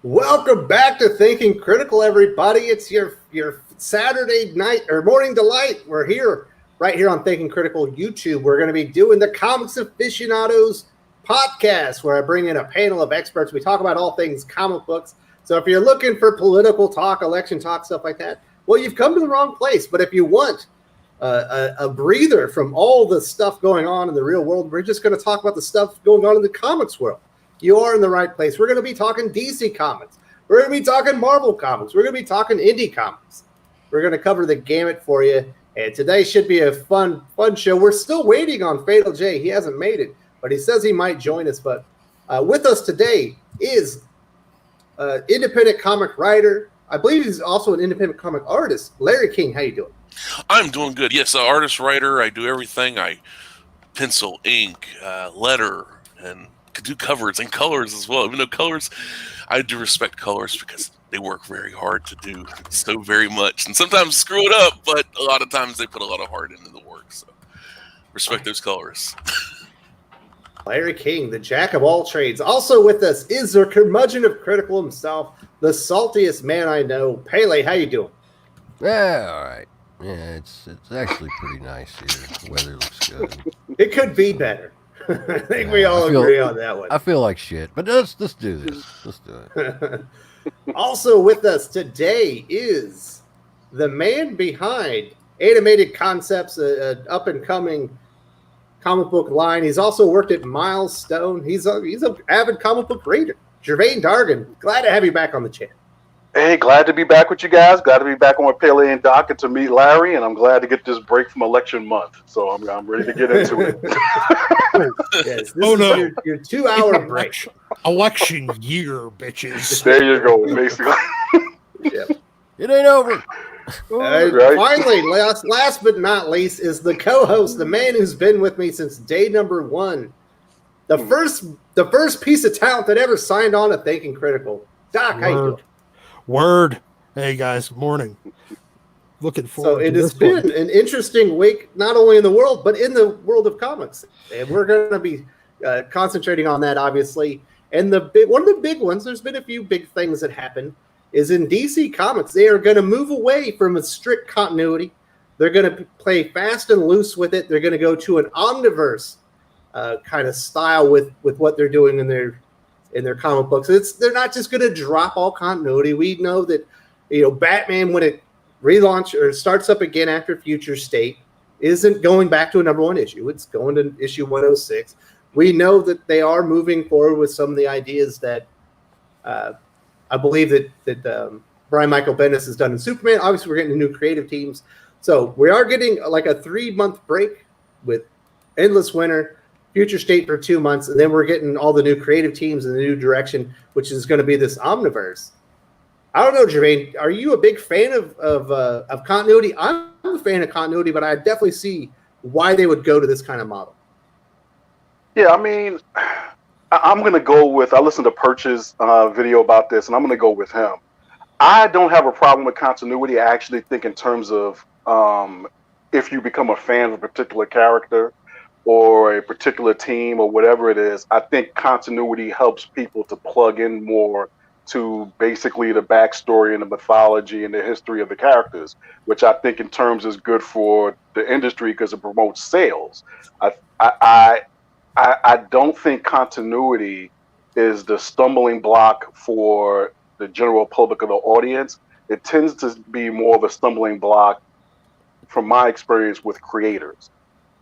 Welcome back to Thinking Critical, everybody. It's your Saturday night or morning delight. We're here, right here on Thinking Critical YouTube. We're going to be doing the Comics Aficionados podcast, where I bring in a panel of experts. We talk about all things comic books. So if you're looking for political talk, election talk, stuff like that, well, you've come to the wrong place. But if you want a breather from all the stuff going on in the real world, we're just going to talk about the stuff going on in the comics world. You are in the right place. We're going to be talking DC Comics. We're going to be talking Marvel Comics. We're going to be talking indie comics. We're going to cover the gamut for you. And today should be a fun show. We're still waiting on Fatal J. He hasn't made it, but he says he might join us. But with us today is independent comic writer. I believe he's also an independent comic artist. Larry King, how you doing? I'm doing good. Yes, artist, writer. I do everything. I pencil, ink, letter, and could do covers and colors as well. Even though colors, I do respect colors because they work very hard to do so very much, and sometimes screw it up. But a lot of times they put a lot of heart into the work. So respect those colors. Larry King, the jack of all trades. Also with us is the curmudgeon of critical himself, the saltiest man I know. Pele, how you doing? Yeah, all right. Yeah, it's actually pretty nice here. Weather looks good. It could be better. I think we all agree on that one. I feel like shit, but let's do this. Let's do it. Also with us today is the man behind Animated Concepts, an up-and-coming comic book line. He's also worked at Milestone. He's an avid comic book reader. Jermaine Dargan, glad to have you back on the channel. Hey, glad to be back with you guys. Glad to be back on with Pele and Doc and to meet Larry, and I'm glad to get this break from election month. So I'm ready to get into it. Yes, this is your 2-hour break. Election year, bitches. There you go, basically. Yep. It ain't over. Right. Finally, last but not least, is the co-host, the man who's been with me since day number one, the first piece of talent that ever signed on to Thinking Critical. Doc, how you doing? Word. Hey guys, morning. Looking forward. So it has been an interesting week, not only in the world, but in the world of comics. And we're going to be concentrating on that, obviously. And one of the big ones, there's been a few big things that happened, is in DC Comics. They are going to move away from a strict continuity. They're going to play fast and loose with it. They're going to go to an Omniverse kind of style with what they're doing in their comic books. They're not just going to drop all continuity. We know that, Batman, when it relaunch or starts up again after Future State, isn't going back to a number one issue. It's going to issue 106. We know that they are moving forward with some of the ideas that I believe that Brian Michael Bendis has done in Superman. Obviously, we're getting new creative teams. So we are getting like a 3-month break with Endless Winter, Future State for 2 months, and then we're getting all the new creative teams and the new direction, which is going to be this Omniverse. I don't know, Jermaine, are you a big fan of continuity? I'm a fan of continuity, but I definitely see why they would go to this kind of model. Yeah, I mean, I'm going to go with, I listened to Perch's video about this, and I'm going to go with him. I don't have a problem with continuity. I actually think in terms of if you become a fan of a particular character or a particular team or whatever it is, I think continuity helps people to plug in more to basically the backstory and the mythology and the history of the characters, which I think in terms is good for the industry because it promotes sales. I don't think continuity is the stumbling block for the general public of the audience. It tends to be more of a stumbling block from my experience with creators.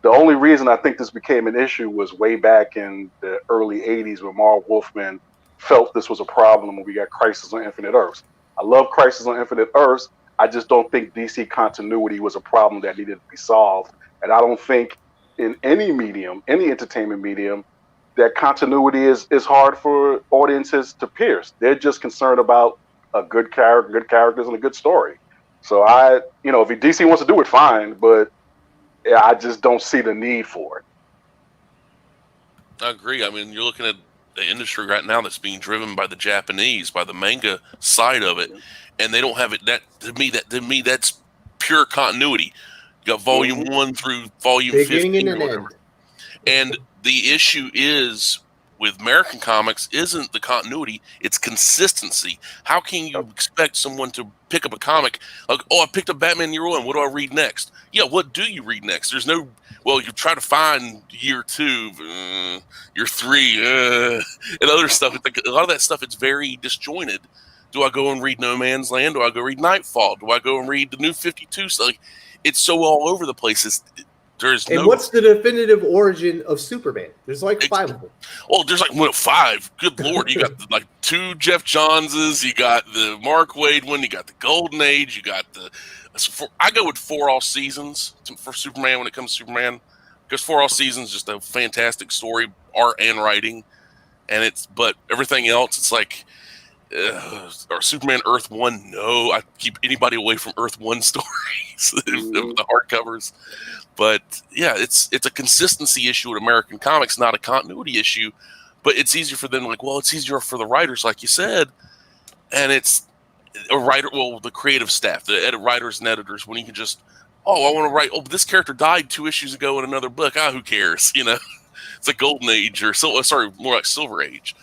The only reason I think this became an issue was way back in the early 80s when Marv Wolfman felt this was a problem when we got Crisis on Infinite Earths. I love Crisis on Infinite Earths. I just don't think DC continuity was a problem that needed to be solved. And I don't think in any medium, any entertainment medium, that continuity is hard for audiences to pierce. They're just concerned about a good character, good characters, and a good story. So if DC wants to do it, fine, but I just don't see the need for it. I agree. I mean, you're looking at the industry right now that's being driven by the Japanese, by the manga side of it, and they don't have it. That to me, that's pure continuity. You got volume 1 through volume 15 or whatever. And the issue is with American comics isn't the continuity, it's consistency. How can you expect someone to pick up a comic like, oh, I picked up Batman Year 1, what do I read next? Yeah, what do you read next? There's no, well, you try to find Year 2, Year 3, and other stuff. A lot of that stuff, it's very disjointed. Do I go and read No Man's Land? Do I go read Nightfall? Do I go and read the New 52 stuff? Like, it's so all over the place. And what's the definitive origin of Superman? There's like 5 of them. Oh, there's like 5. Good Lord. You got like 2 Jeff Johnses. You got the Mark Waid one. You got the Golden Age. You got I go with 4 All Seasons for Superman when it comes to Superman. Because 4 All Seasons is just a fantastic story, art and writing. But everything else, it's like, or Superman Earth 1, no. I keep anybody away from Earth 1 stories, the hardcovers. But yeah, it's a consistency issue with American comics, not a continuity issue. But it's easier for them, like, well, it's easier for the writers, like you said, and it's a writer, well, the creative staff, the writers and editors, when you can just, oh, I want to write, oh, but this character died 2 issues ago in another book. Who cares? It's a Golden Age or more like Silver Age.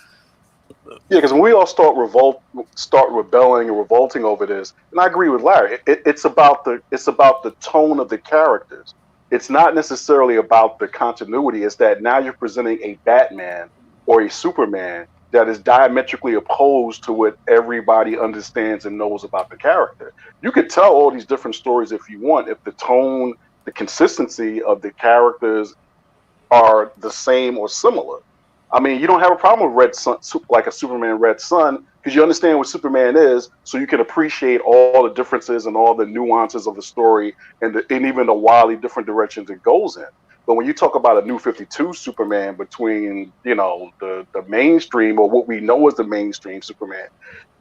Yeah, because when we all start rebelling and revolting over this, and I agree with Larry, it's about the tone of the characters. It's not necessarily about the continuity. It's that now you're presenting a Batman or a Superman that is diametrically opposed to what everybody understands and knows about the character. You could tell all these different stories if you want, if the tone, the consistency of the characters are the same or similar. I mean, you don't have a problem with Red Sun, like a Superman Red Sun, because you understand what Superman is, so you can appreciate all the differences and all the nuances of the story and even the wildly different directions it goes in. But when you talk about a New 52 Superman between, the mainstream or what we know as the mainstream Superman,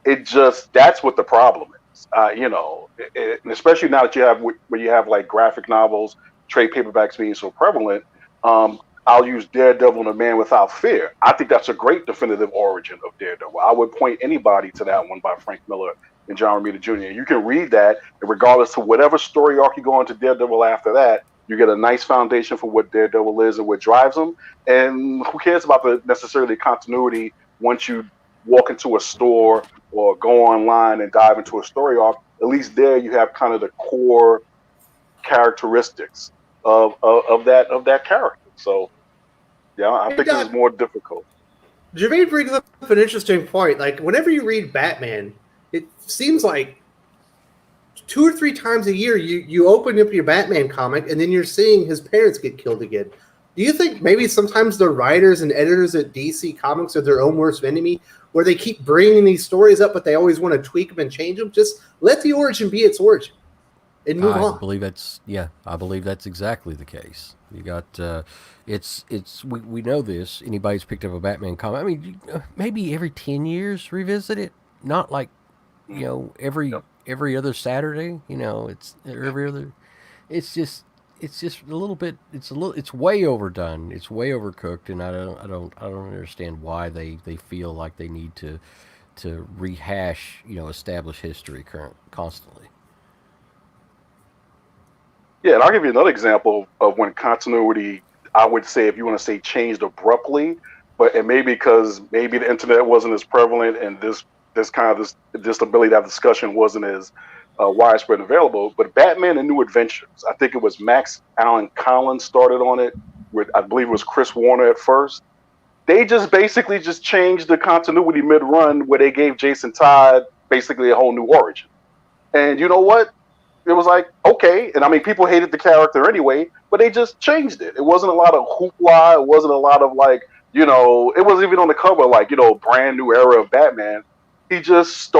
that's what the problem is. And especially now that you have like graphic novels, trade paperbacks being so prevalent. I'll use Daredevil and A Man Without Fear. I think that's a great definitive origin of Daredevil. I would point anybody to that one by Frank Miller and John Romita Jr. You can read that, and regardless of whatever story arc you go into Daredevil after that, you get a nice foundation for what Daredevil is and what drives him. And who cares about necessarily continuity once you walk into a store or go online and dive into a story arc? At least there you have kind of the core characteristics of that character. So, yeah, I think this is more difficult. Jermaine brings up an interesting point. Like, whenever you read Batman, it seems like 2 or 3 times a year you open up your Batman comic and then you're seeing his parents get killed again. Do you think maybe sometimes the writers and editors at DC Comics are their own worst enemy, where they keep bringing these stories up, but they always want to tweak them and change them? Just let the origin be its origin and move on. I believe that's exactly the case. You got we know this. Anybody's picked up a Batman comic, I mean, maybe every 10 years revisit it, not like every other Saturday. It's every other. It's just a little bit. It's way overdone. It's way overcooked, and I don't understand why they feel like they need to rehash established history constantly. Yeah, and I'll give you another example of when continuity, I would say, if you want to say, changed abruptly, and maybe because the internet wasn't as prevalent and this ability to have discussion wasn't as widespread and available. But Batman and New Adventures, I think it was Max Allan Collins started on it, with I believe it was Chris Warner at first. They just basically changed the continuity mid-run, where they gave Jason Todd basically a whole new origin. And you know what? It was like, okay. And I mean, people hated the character anyway, but they just changed it. It wasn't a lot of hoopla. It wasn't a lot of it wasn't even on the cover, brand new era of Batman. They just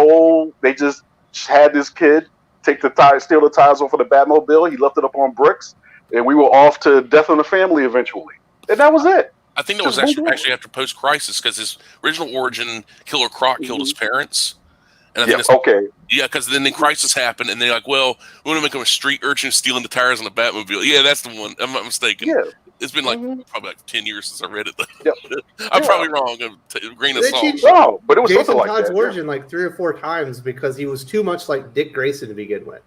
had this kid steal the tires off of the Batmobile. He left it up on bricks, and we were off to Death in the Family eventually. And that was it. I think that was actually after post-crisis, because his original origin, Killer Croc killed his parents. And I think yeah, because then the crisis happened, and they're like, well, we want to make him a street urchin stealing the tires on the Batmobile. Yeah, that's the one. I'm not mistaken. Yeah. It's been probably 10 years since I read it. I'm probably wrong. Grain of salt. No, but it was Jason something Todd's like that. origin 3 or 4 times because he was too much like Dick Grayson to begin with.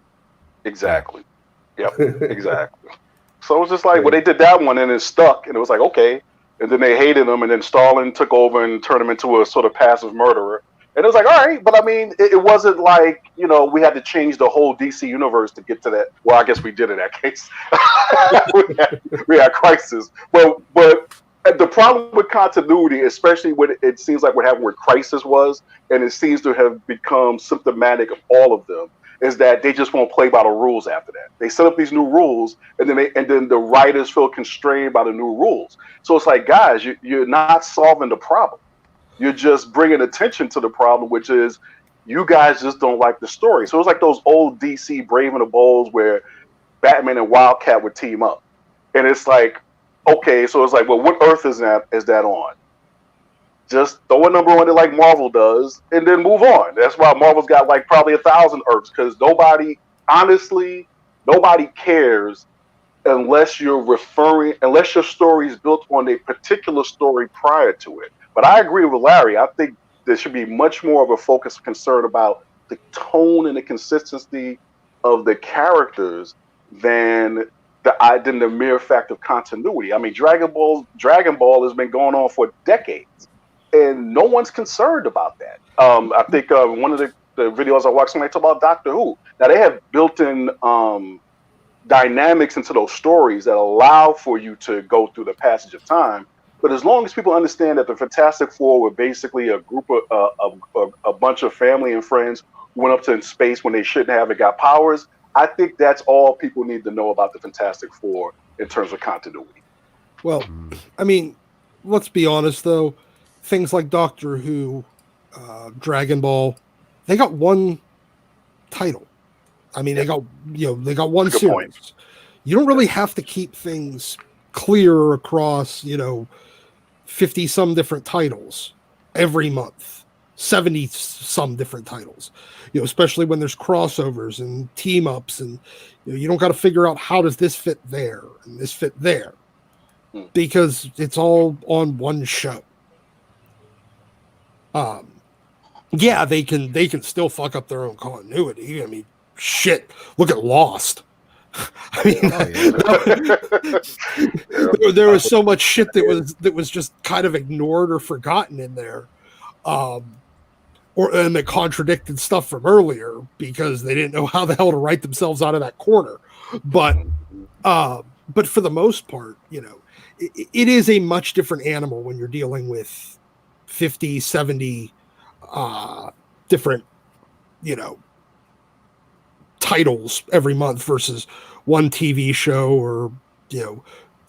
Exactly. Yep. Exactly. So it was just like, they did that one and it stuck, and it was like, okay. and then they hated him, and then Stalin took over and turned him into a sort of passive murderer. And it was like, all right, but I mean, it wasn't like, we had to change the whole DC universe to get to that. Well, I guess we did in that case. we had Crisis. But the problem with continuity, especially when it seems like what happened with Crisis was, and it seems to have become symptomatic of all of them, is that they just won't play by the rules after that. They set up these new rules, and then the writers feel constrained by the new rules. So it's like, guys, you're not solving the problem. You're just bringing attention to the problem, which is you guys just don't like the story. So it's like those old DC Brave and the Bold where Batman and Wildcat would team up. And it's like, okay, so it's like, well, what Earth is that on? Just throw a number on it like Marvel does and then move on. That's why Marvel's got like probably 1,000 Earths, because nobody cares unless your story is built on a particular story prior to it. But I agree with Larry. I think there should be much more of a focus concern about the tone and the consistency of the characters than the mere fact of continuity. I mean, Dragon Ball has been going on for decades, and no one's concerned about that. I think one of the videos I watched, somebody talk about Doctor Who. Now, they have built-in dynamics into those stories that allow for you to go through the passage of time. But as long as people understand that the Fantastic Four were basically a group of a bunch of family and friends who went up to space when they shouldn't have and got powers, I think that's all people need to know about the Fantastic Four in terms of continuity. Well, I mean, let's be honest though. Things like Doctor Who, Dragon Ball, they got one title. I mean, they got one series. Point. You don't really have to keep things clear across, 50 some different titles every month, 70 some different titles, especially when there's crossovers and team ups, and you don't got to figure out how does this fit there and this fit there, because it's all on one show. Yeah, they can still fuck up their own continuity. I mean, shit, look at Lost. I mean, there was so much shit that was just kind of ignored or forgotten in there, and that contradicted stuff from earlier because they didn't know how the hell to write themselves out of that corner. But for the most part, it is a much different animal when you're dealing with 50, 70 different, titles every month versus one TV show, or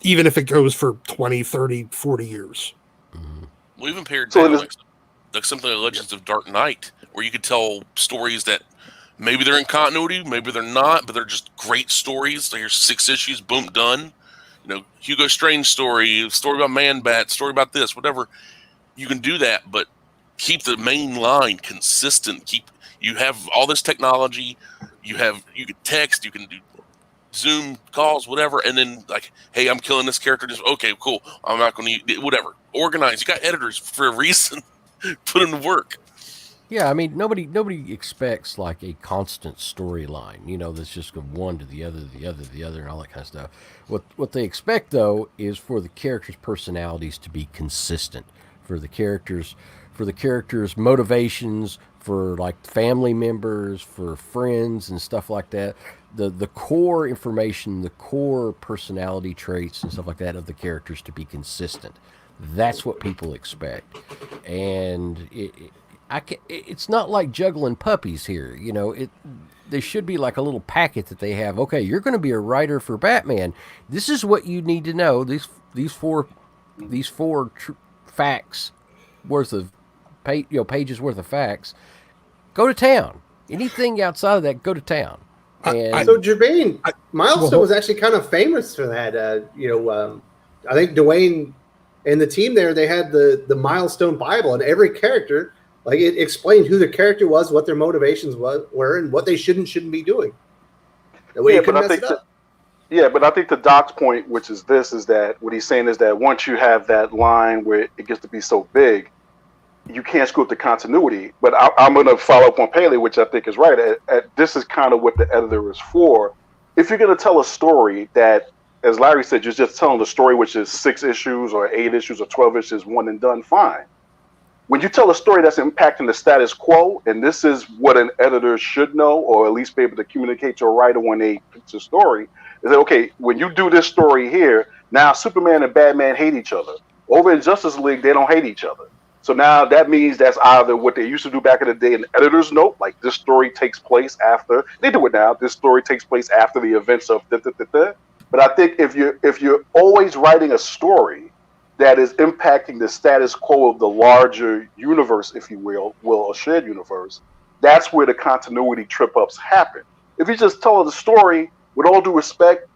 even if it goes for 20, 30, 40 years. Well, even paired down like something like Legends of Dark Knight, where you could tell stories that maybe they're in continuity, maybe they're not, but they're just great stories. Here's 6 issues, boom, done. Hugo Strange story about Man-Bat, story about this, whatever. You can do that, but keep the main line consistent. You have all this technology. You can text, you can do Zoom calls, whatever, and then like, hey, I'm killing this character. Just okay, cool. I'm not going to whatever. Organize. You got editors for a reason. Put them to work. Yeah, I mean, nobody expects like a constant storyline. That's just from one to the other, and all that kind of stuff. What they expect though is for the characters' personalities to be consistent, for the characters' motivations, for like family members, for friends and stuff like that. The core information, the core personality traits and stuff like that of the characters to be consistent. That's what people expect. And it's not like juggling puppies here. There should be like a little packet that they have. Okay, you're going to be a writer for Batman. This is what you need to know. These four facts worth of pages worth of facts. Go to town. Anything outside of that, go to town. So Jermaine, Milestone was actually kind of famous for that. I think Dwayne and the team there, they had the Milestone Bible, and every character, like, it explained who the character was, what their motivations were, and what they shouldn't be doing. That way you can mess it up. But I think the Doc's point, which is this, is that what he's saying is that once you have that line where it gets to be so big, you can't screw up the continuity. But I'm going to follow up on Paley, which I think is right. This is kind of what the editor is for. If you're going to tell a story that as Larry said, you're just telling the story, which is 6 issues or 8 issues or 12 issues, one and done, fine. When you tell a story that's impacting the status quo, and this is what an editor should know, or at least be able to communicate to a writer when they pitch a story, is that, okay, when you do this story here, now Superman and Batman hate each other. Over in Justice League, they don't hate each other. So now that means that's either what they used to do back in the day, an editor's note, like this story takes place after, they do it now, this story takes place after the events of da-da-da-da. But I think if you're always writing a story that is impacting the status quo of the larger universe, if you will, a shared universe, that's where the continuity trip-ups happen. If you just tell the story, with all due respect,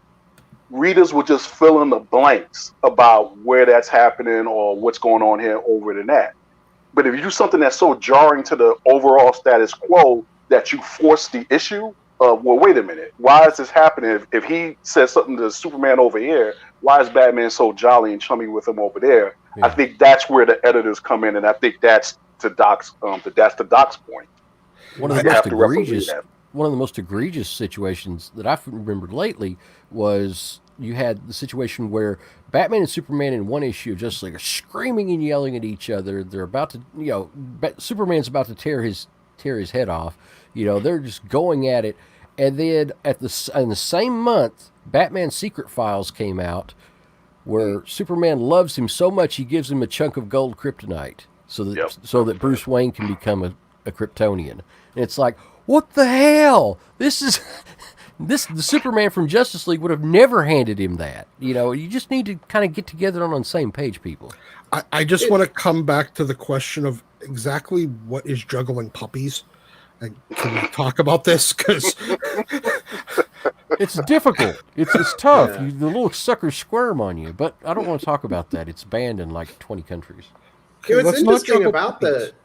readers will just fill in the blanks about where that's happening or what's going on here over than that. But if you do something that's so jarring to the overall status quo that you force the issue, well, wait a minute. Why is this happening? If he says something to Superman over here, why is Batman so jolly and chummy with him over there? Yeah. I think that's where the editors come in, and I think that's to Doc's point. One of the most egregious situations that I've remembered lately was you had the situation where Batman and Superman in one issue of Justice League are screaming and yelling at each other. They're about to, Superman's about to tear his head off. They're just going at it. And then in the same month, Batman's Secret Files came out, where Superman loves him so much he gives him a chunk of gold kryptonite so that Bruce Wayne can become a Kryptonian. And it's like, what the hell? The Superman from Justice League would have never handed him that. You just need to kind of get together on the same page, people. I just want to come back to the question of exactly what is juggling puppies. And can we talk about this? Because it's difficult. It's tough. Yeah. The little suckers squirm on you. But I don't want to talk about that. It's banned in like 20 countries. What's interesting about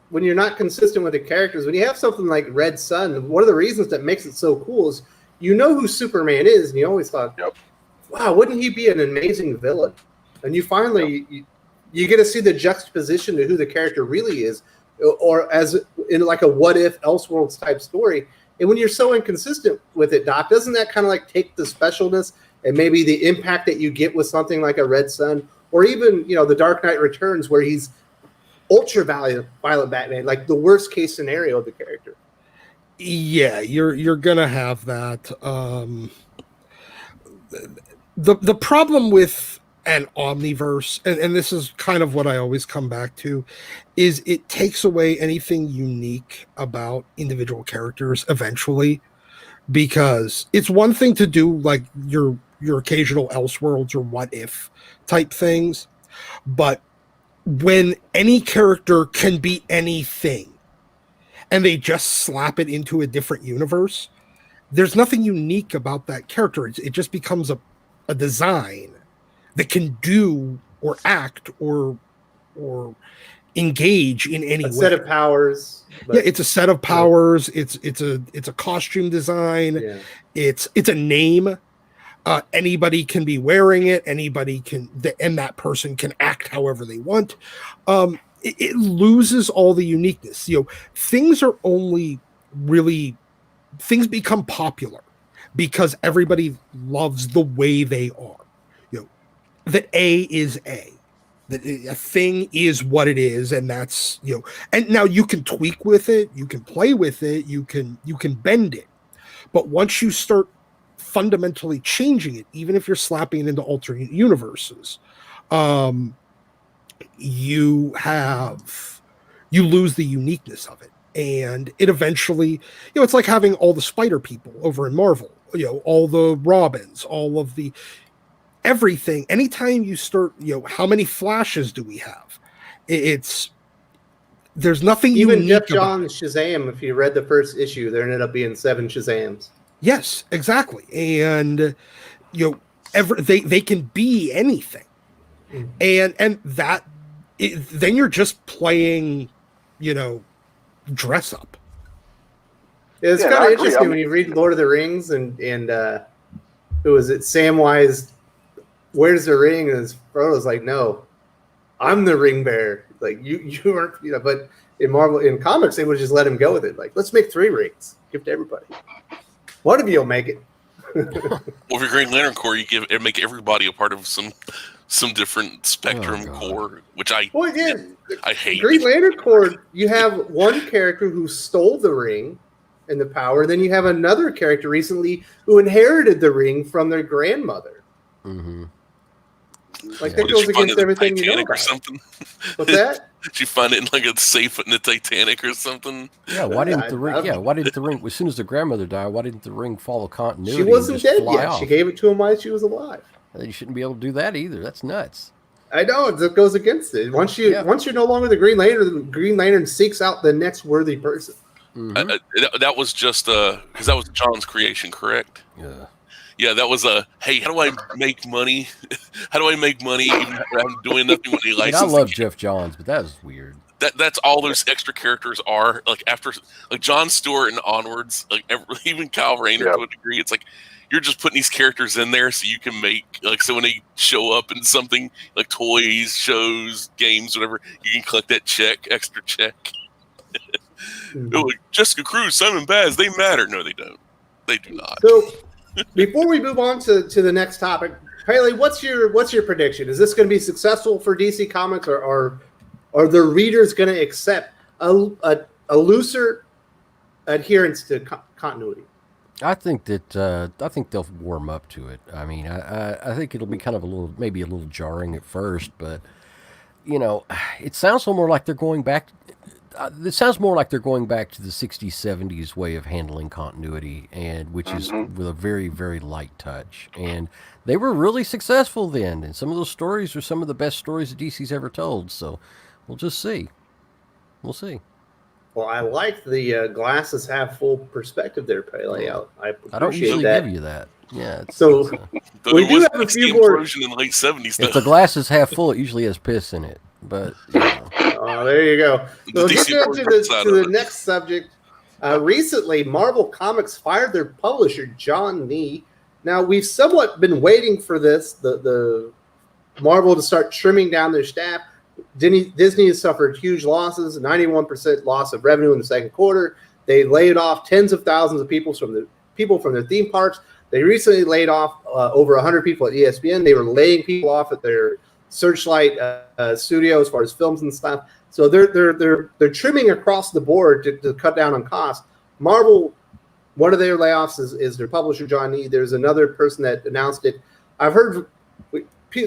when you're not consistent with the characters, when you have something like Red Sun, one of the reasons that makes it so cool is who Superman is, and you always thought, wow, wouldn't he be an amazing villain? And you finally you get to see the juxtaposition to who the character really is, or as in like a what if Elseworlds type story. And when you're so inconsistent with it, Doc, doesn't that kind of like take the specialness and maybe the impact that you get with something like a Red Sun, or even The Dark Knight Returns, where he's ultra violent Batman, like the worst case scenario of the character? Yeah, you're gonna have that. The problem with an Omniverse, and this is kind of what I always come back to, is it takes away anything unique about individual characters eventually, because it's one thing to do like your occasional Elseworlds or what if type things, but when any character can be anything and they just slap it into a different universe, there's nothing unique about that character. It just becomes a design that can do or act or engage in any way. Set of powers. Yeah, it's a set of powers. It's a costume design. Yeah. It's a name. Anybody can be wearing it. Anybody can, and that person can act however they want. It loses all the uniqueness. Things are only really, things become popular because everybody loves the way they are. That A is A. That a thing is what it is, and that's and now you can tweak with it, you can play with it, you can bend it. But once you start fundamentally changing it, even if you're slapping it into alternate universes, you lose the uniqueness of it. And it eventually, it's like having all the Spider people over in Marvel, all the Robins, all of the everything. Anytime you start, how many Flashes do we have? There's nothing even unique. Jeff Johns' Shazam, if you read the first issue, there ended up being 7 Shazams. Yes, exactly. And they can be anything. And that then you're just playing, dress up. It's kind of interesting when you read Lord of the Rings and who is it? Samwise, where's the ring? And Frodo's like, no, I'm the ring bearer. Like you aren't, but in comics, they would just let him go with it. Like, let's make 3 rings, give to everybody. One of you will make it. Well, for Green Lantern Corps, make everybody a part of some different Spectrum Corps, which I hate. Green Lantern Corps, you have one character who stole the ring and the power, and then you have another character recently who inherited the ring from their grandmother. Mm-hmm. Like that goes against everything you know about. Or something. What's that? Did you find it in like a safe in the Titanic or something? Yeah, why didn't the ring? Yeah, why didn't the ring? As soon as the grandmother died, why didn't the ring follow continuity? She wasn't dead yet. Off? She gave it to him while she was alive. You shouldn't be able to do that either. That's nuts. I know it goes against it. Once you're no longer the Green Lantern, the Green Lantern seeks out the next worthy person. Mm-hmm. That was just because that was John's creation, correct? Yeah. Yeah, that was hey, how do I make money? How do I make money even if I'm doing nothing with the license? I love Jeff Johns, but that was weird. That's all those extra characters are. Like after like Jon Stewart and onwards, like even Kyle Rayner to a degree, it's like you're just putting these characters in there so you can make so when they show up in something like toys, shows, games, whatever, you can collect that extra check. Like Jessica Cruz, Simon Baz, they matter. No, they don't. They do not. So before we move on to the next topic, Haley, what's your prediction? Is this going to be successful for DC Comics, or are the readers going to accept a looser adherence to continuity? I think they'll warm up to it. I mean, I think it'll be kind of maybe a little jarring at first, but it sounds more like they're going back. It sounds more like they're going back to the 60s, 70s way of handling continuity, and which is with a very, very light touch. And they were really successful then, and some of those stories are some of the best stories that DC's ever told. So we'll just see. We'll see. Well, I like the glasses half full perspective there, Pele. I don't usually give you that. Yeah. So we do have a few more. In the late 70s. If the glass is half full, it usually has piss in it. But there you go. So getting into the next subject. Recently, Marvel Comics fired their publisher, John Lee. Now, we've somewhat been waiting for this, the Marvel to start trimming down their staff. Disney has suffered huge losses, 91% loss of revenue in the second quarter. They laid off tens of thousands of people from their theme parks. They recently laid off over 100 people at ESPN. They were laying people off at their Searchlight studio as far as films and stuff. So they're trimming across the board to cut down on costs. Marvel, one of their layoffs is their publisher, John Lee. There's another person that announced it. I've heard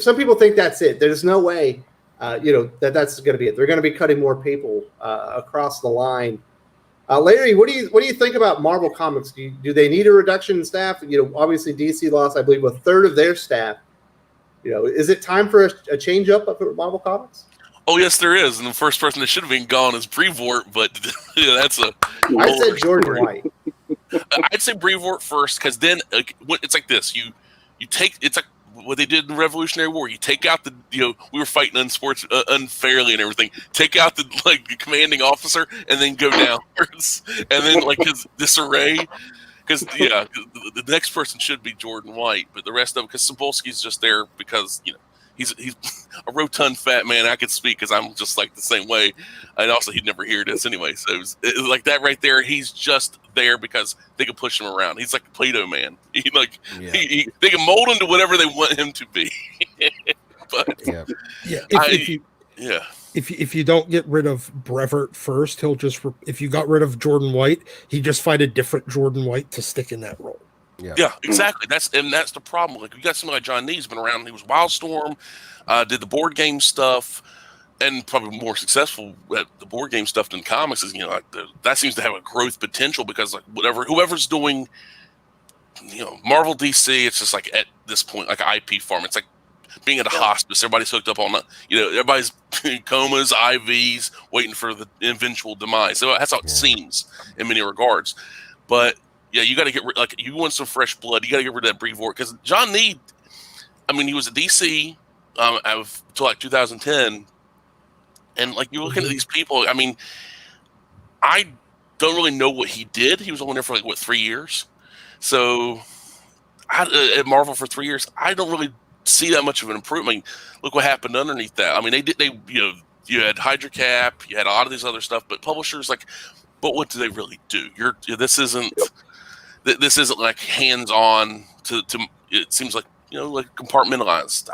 some people think that's it. There's no way, that's going to be it. They're going to be cutting more people across the line. Larry, what do you think about Marvel Comics? Do they need a reduction in staff? Obviously DC lost, I believe, a third of their staff. Is it time for a change up at Marvel Comics? Oh yes, there is, and the first person that should have been gone is Brevoort, but that's a. I said Jordan White. I'd say Brevoort first, because then it's like this: you take it's like what they did in the Revolutionary War. You take out the we were fighting unfairly and everything. Take out the the commanding officer, and then go downwards, and then his disarray. Because the next person should be Jordan White, but the rest of because Sapolsky's just there because he's a rotund fat man. I could speak because I'm just the same way, and also he'd never hear this anyway. So it's like that right there. He's just there because they can push him around. He's like a Play-Doh man. They can mold him to whatever they want him to be. But If you don't get rid of Brevoort first, he'll just if you got rid of Jordan White, he just find a different Jordan White to stick in that role. Yeah, exactly. That's the problem. You got somebody like John Nee's been around. He was Wildstorm, did the board game stuff, and probably more successful at the board game stuff than comics. Is that seems to have a growth potential because whoever's doing Marvel DC, it's just at this point like an IP farm. It's like being at a hospice. Everybody's hooked up on everybody's comas, IVs, waiting for the eventual demise. So that's how it seems in many regards. But you got to get rid. You want some fresh blood. You got to get rid of that Brevoort because John Need. He was at DC until 2010, and you're looking at these people. I don't really know what he did. He was only there for 3 years. So at Marvel for 3 years, I don't really see that much of an improvement. Look what happened underneath that. You had Hydra Cap, you had a lot of these other stuff, but publishers but what do they really do? This isn't this isn't like hands-on to it seems like, like compartmentalized.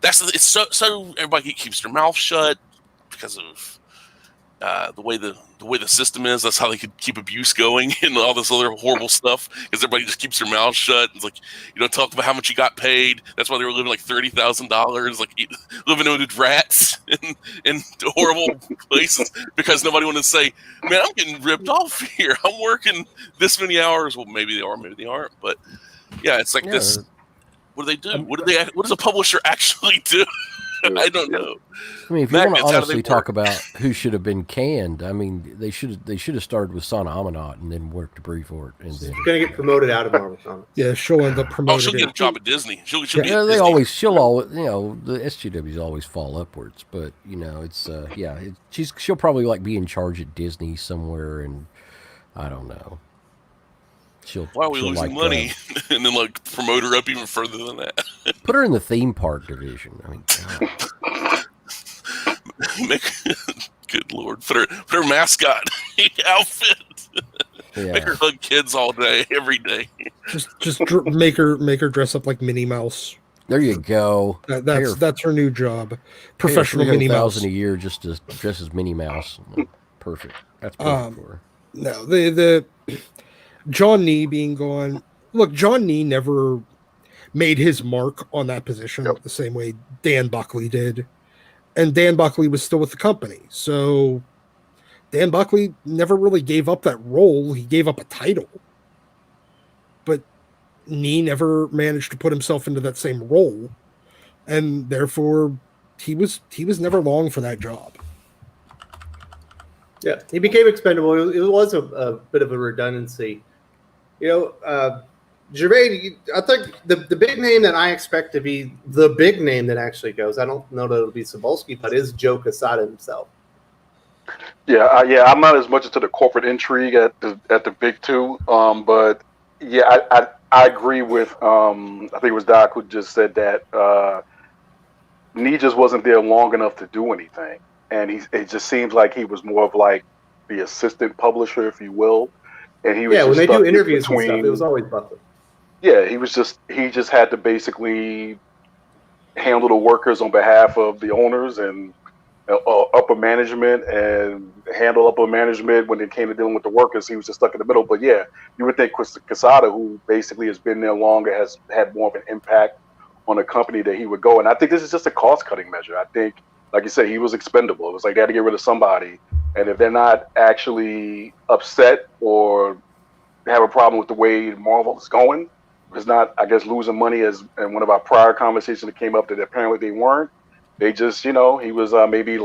It's so everybody keeps their mouth shut because of the way the system is. That's how they could keep abuse going and all this other horrible stuff, because everybody just keeps their mouth shut. It's like, you don't talk about how much you got paid. That's why they were living like $30,000, like living with rats in horrible places, because nobody wanted to say, man, I'm getting ripped off here. I'm working this many hours. Well, maybe they are, maybe they aren't, but yeah, it's like this. What do they do? What does a publisher actually do? I don't know. I mean, if you want to honestly talk about who should have been canned, I mean, they should have started with Sana Amanat and then worked to brief for it. And then she's gonna get promoted out of Marvel Comics. Yeah, she'll end up promoted. Oh, she'll get a job at Disney. She'll she'll always, the SJWs always fall upwards, but it's she'll probably like be in charge at Disney somewhere, and I don't know. Why are we losing money? And then like promote her up even further than that. Put her in the theme park division. I mean, good Lord, put her mascot outfit. Yeah. Make her hug kids all day, every day. Just make her dress up like Minnie Mouse. There you go. That's her new job. Professional Minnie Mouse. $300,000 a year just to dress as Minnie Mouse. Perfect. That's perfect for her. No, the John Nee being gone. Look, John Nee never made his mark on that position the same way Dan Buckley did. And Dan Buckley was still with the company. So Dan Buckley never really gave up that role. He gave up a title. But Nee never managed to put himself into that same role. And therefore, he was never long for that job. Yeah, he became expendable. It was a bit of a redundancy. Gervais, I think the big name that I expect to be the big name that actually goes, I don't know that it'll be Cebulski, but is Joe Quesada himself. Yeah, I'm not as much into the corporate intrigue at the big two, but yeah, I agree with I think it was Doc who just said that Nee just wasn't there long enough to do anything, and it just seems like he was more of like the assistant publisher, if you will, and he was when they do interviews and stuff, it was always Buckley. Yeah, he just had to basically handle the workers on behalf of the owners and upper management, and handle upper management when it came to dealing with the workers. He was just stuck in the middle. But yeah, you would think Quesada, who basically has been there longer, has had more of an impact on the company, that he would go. And I think this is just a cost-cutting measure. I think, like you said, he was expendable. It was like they had to get rid of somebody. And if they're not actually upset or have a problem with the way Marvel is going, it's not, I guess, losing money, as in one of our prior conversations that came up, that apparently they weren't. They just, he was maybe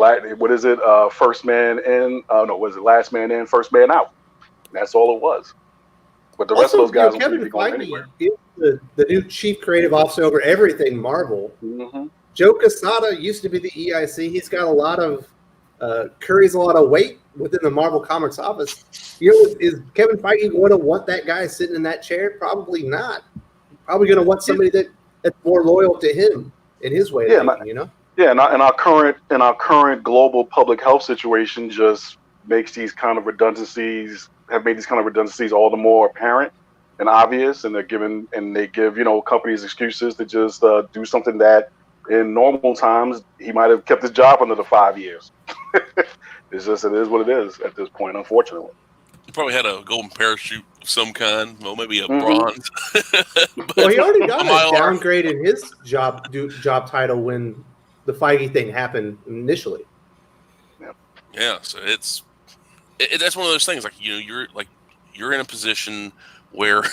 first man in? Was it last man in, first man out? And that's all it was. But the rest of those guys, Kevin Feige is the new chief creative officer over everything Marvel. Mm-hmm. Joe Quesada used to be the EIC. He's got a lot of carries a lot of weight within the Marvel Comics office. Is Kevin Feige going to want that guy sitting in that chair? Probably not. Probably going to want somebody that's more loyal to him in his way of thinking, Yeah, and our current global public health situation just makes these kind of redundancies all the more apparent and obvious, and they give companies excuses to just do something that in normal times he might have kept his job another 5 years. It is what it is at this point, unfortunately. He probably had a golden parachute of some kind. Well, maybe a bronze. Well, he already got a downgrade in his job title when the Feige thing happened initially. Yeah, so that's one of those things. Like, you're in a position where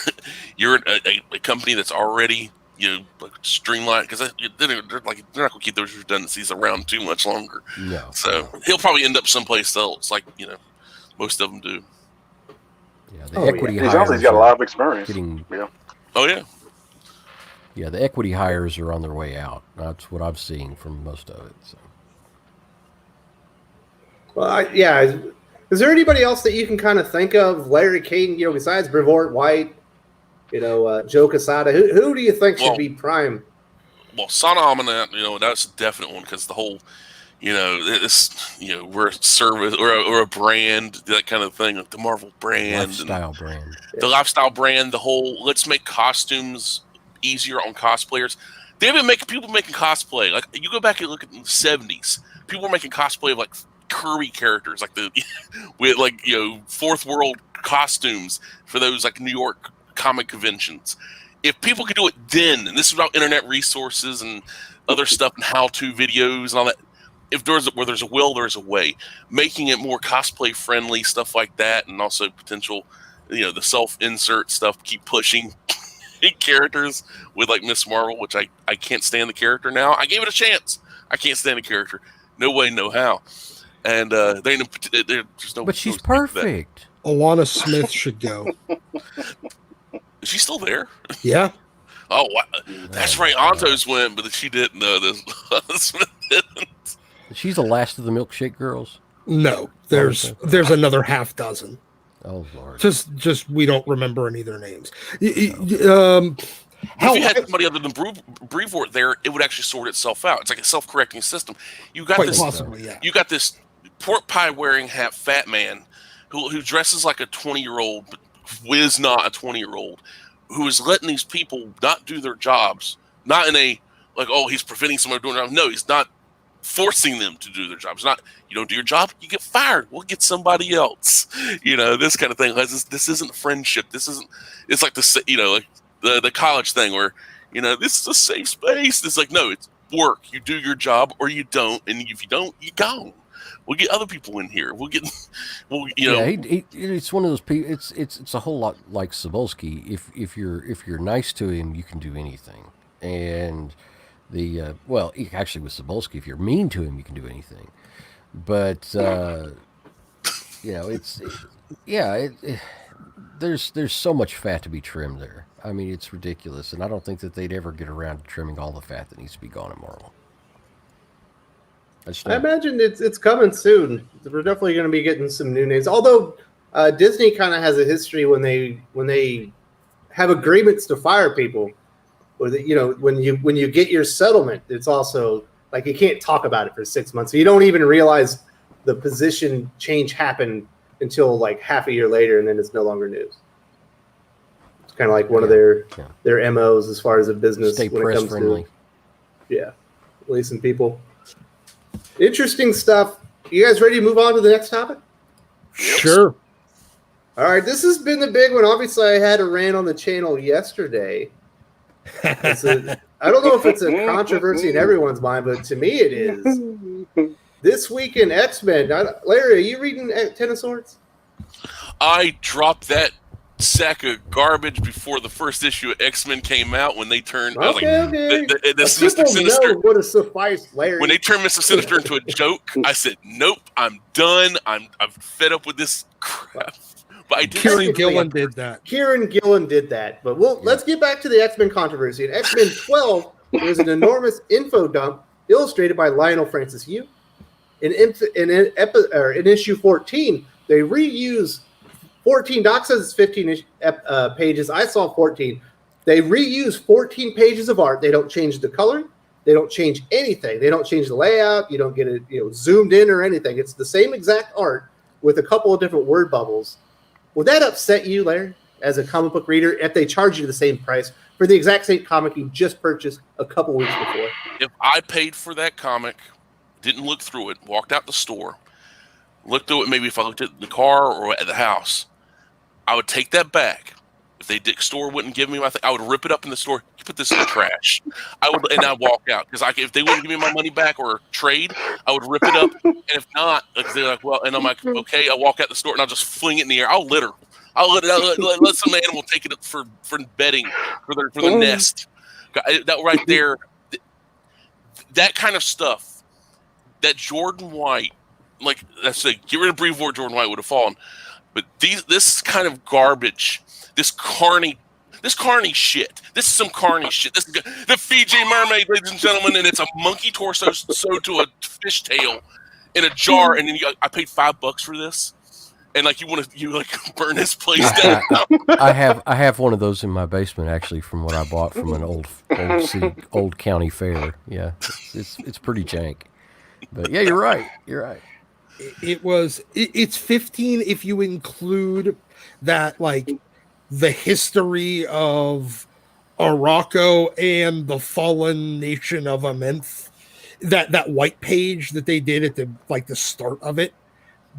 you're a company that's already streamlined, because they're not going to keep those redundancies around too much longer. No. So he'll probably end up someplace else, like most of them do. Yeah, the equity hires. He's got a lot of experience. Oh yeah. Yeah, the equity hires are on their way out. That's what I'm seeing from most of it. So. Well, is there anybody else that you can kind of think of, Larry King, besides Brevoort White, Joe Quesada? Who do you think should be prime? Well, Sana Amanat, that's a definite one, because the whole, we're a service or a brand, that kind of thing, like the Marvel brand, lifestyle brand, the lifestyle brand, the whole let's make costumes easier on cosplayers. They've been people making cosplay. Like you go back and look at the 70s, people were making cosplay of like Kirby characters, like with fourth world costumes for those like New York comic conventions. If people could do it then, and this is about internet resources and other stuff and how-to videos and all that. If where there's a will, there's a way. Making it more cosplay friendly, stuff like that, and also potential, the self-insert stuff. Keep pushing characters with like Miss Marvel, which I can't stand the character now. I gave it a chance. I can't stand the character. No way, no how. And there's no. But she's perfect. Alana Smith should go. Is she still there? Yeah. Oh, wow. That's right. Antos went, but she didn't. No, Smith didn't. She's the last of the milkshake girls. No, there's another half dozen. Oh Lord! Just we don't remember any of their names. If you had somebody other than Brevoort there, it would actually sort itself out. It's like a self-correcting system. You got You got this pork pie wearing fat man who dresses like a 20-year-old, but is not a 20-year-old, who is letting these people not do their jobs. Not in a like, oh, he's preventing someone from doing it. No, he's not forcing them to do their jobs. Not, you don't do your job, you get fired. We'll get somebody else. This kind of thing. This isn't friendship. This isn't. It's like the college thing where this is a safe space. It's like, no, it's work. You do your job or you don't, and if you don't, you gone. We'll get other people in here. It's one of those people. It's a whole lot like Cebulski. If you're nice to him, you can do anything. And actually with Cebulski, if you're mean to him, you can do anything. But there's so much fat to be trimmed there. I mean, it's ridiculous, and I don't think that they'd ever get around to trimming all the fat that needs to be gone at Marvel. I imagine it's coming soon. We're definitely going to be getting some new names. Although Disney kind of has a history when they have agreements to fire people, or when you get your settlement, it's also like you can't talk about it for 6 months. So you don't even realize the position change happened until like half a year later, and then it's no longer news. It's kind of like one of their MOs as far as a business. Stay when press it comes friendly. To releasing people. Interesting stuff. You guys ready to move on to the next topic? Sure. All right, this has been the big one. Obviously, I had a rant on the channel yesterday. I don't know if it's a controversy in everyone's mind, but to me it is. This week in X-Men, Larry, are you reading Ten of Swords? I dropped that sack of garbage before the first issue of X-Men came out when they turned. Okay. Mr. Sinister would have sufficed, Larry. When they turned Mr. Sinister into a joke, I said, "Nope, I'm done. I'm fed up with this crap." But Kieran Gillen did that. But let's get back to the X-Men controversy. In X-Men 12, there's an enormous info dump illustrated by Lionel Francis Yu. In issue 14, they reuse 14. Doc says it's 15 pages. I saw 14. They reuse 14 pages of art. They don't change the color. They don't change anything. They don't change the layout. You don't get it zoomed in or anything. It's the same exact art with a couple of different word bubbles. Would that upset you, Larry, as a comic book reader, if they charge you the same price for the exact same comic you just purchased a couple weeks before? If I paid for that comic, didn't look through it, walked out the store, looked through it, maybe if I looked at the car or at the house, I would take that back. If the store wouldn't give me my thing, I would rip it up in the store. You put this in the trash. I'd walk out because if they wouldn't give me my money back or trade, I would rip it up. And if not, they're like, well, and I'm like, okay, I'll walk out the store and I'll just fling it in the air. I'll litter. I'll let some animal take it for bedding for the nest. That right there, that kind of stuff. That Jordan White, like I said, get rid of Brevoort, Jordan White would have fallen. But this kind of garbage. This carny shit. This is some carny shit. This is the Fiji mermaid, ladies and gentlemen, and it's a monkey torso sewed to a fish tail in a jar, and then I paid $5 for this, and you burn this place down. I have one of those in my basement actually, from what I bought from an old county fair. Yeah, it's pretty jank. But yeah, you're right. You're right. It's 15 if you include that, like, the history of Morocco and the fallen nation of Amenth, that white page that they did at the start of it.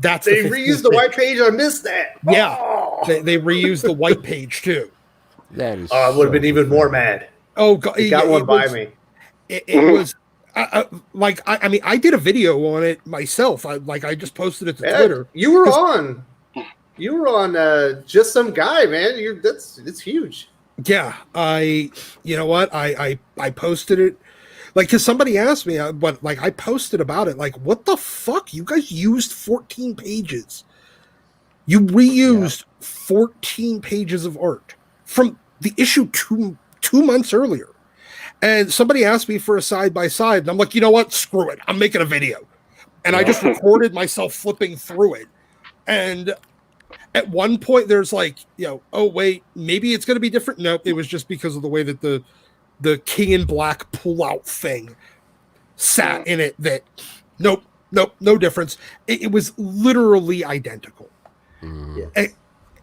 That's They reused the white page. I missed that. Yeah, Oh, they reused the white page too. That is. I would have been even more mad. Oh God, You got one by me. It was I mean, I did a video on it myself. I just posted it to Twitter. You were on Just Some Guy, man. It's huge. Yeah, you know what? I posted it, like, because somebody asked me, but like I posted about it, like, what the fuck? You guys used 14 pages. You reused 14 pages of art from the issue two months earlier. And somebody asked me for a side-by-side, and I'm like, you know what? Screw it. I'm making a video. And I just recorded myself flipping through it. And at one point, there's like, oh, wait, maybe it's going to be different. No, it was just because of the way that the King in Black pull-out thing sat in it that, nope, no difference. It was literally identical. And,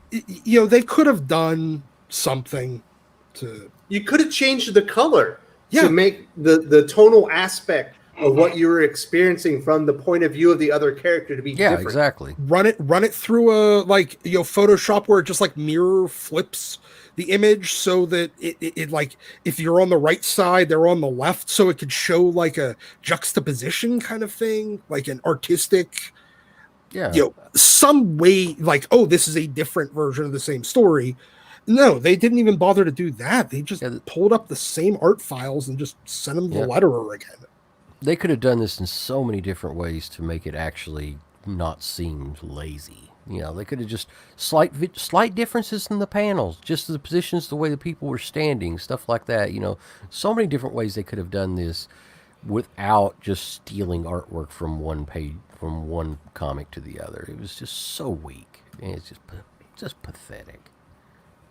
they could have done something to... You could have changed the color to make the tonal aspect of what you were experiencing from the point of view of the other character to be different. Exactly. Run it through a Photoshop where it just like mirror flips the image so that it like, if you're on the right side, they're on the left, so it could show like a juxtaposition kind of thing, like an artistic, some way, like, oh, this is a different version of the same story. No, they didn't even bother to do that. They just pulled up the same art files and just sent them the letterer again. They could have done this in so many different ways to make it actually not seem lazy. They could have just slight differences in the panels, just the positions, the way the people were standing, stuff like that. So many different ways they could have done this without just stealing artwork from one page, from one comic to the other. It was just so weak. And it's just pathetic.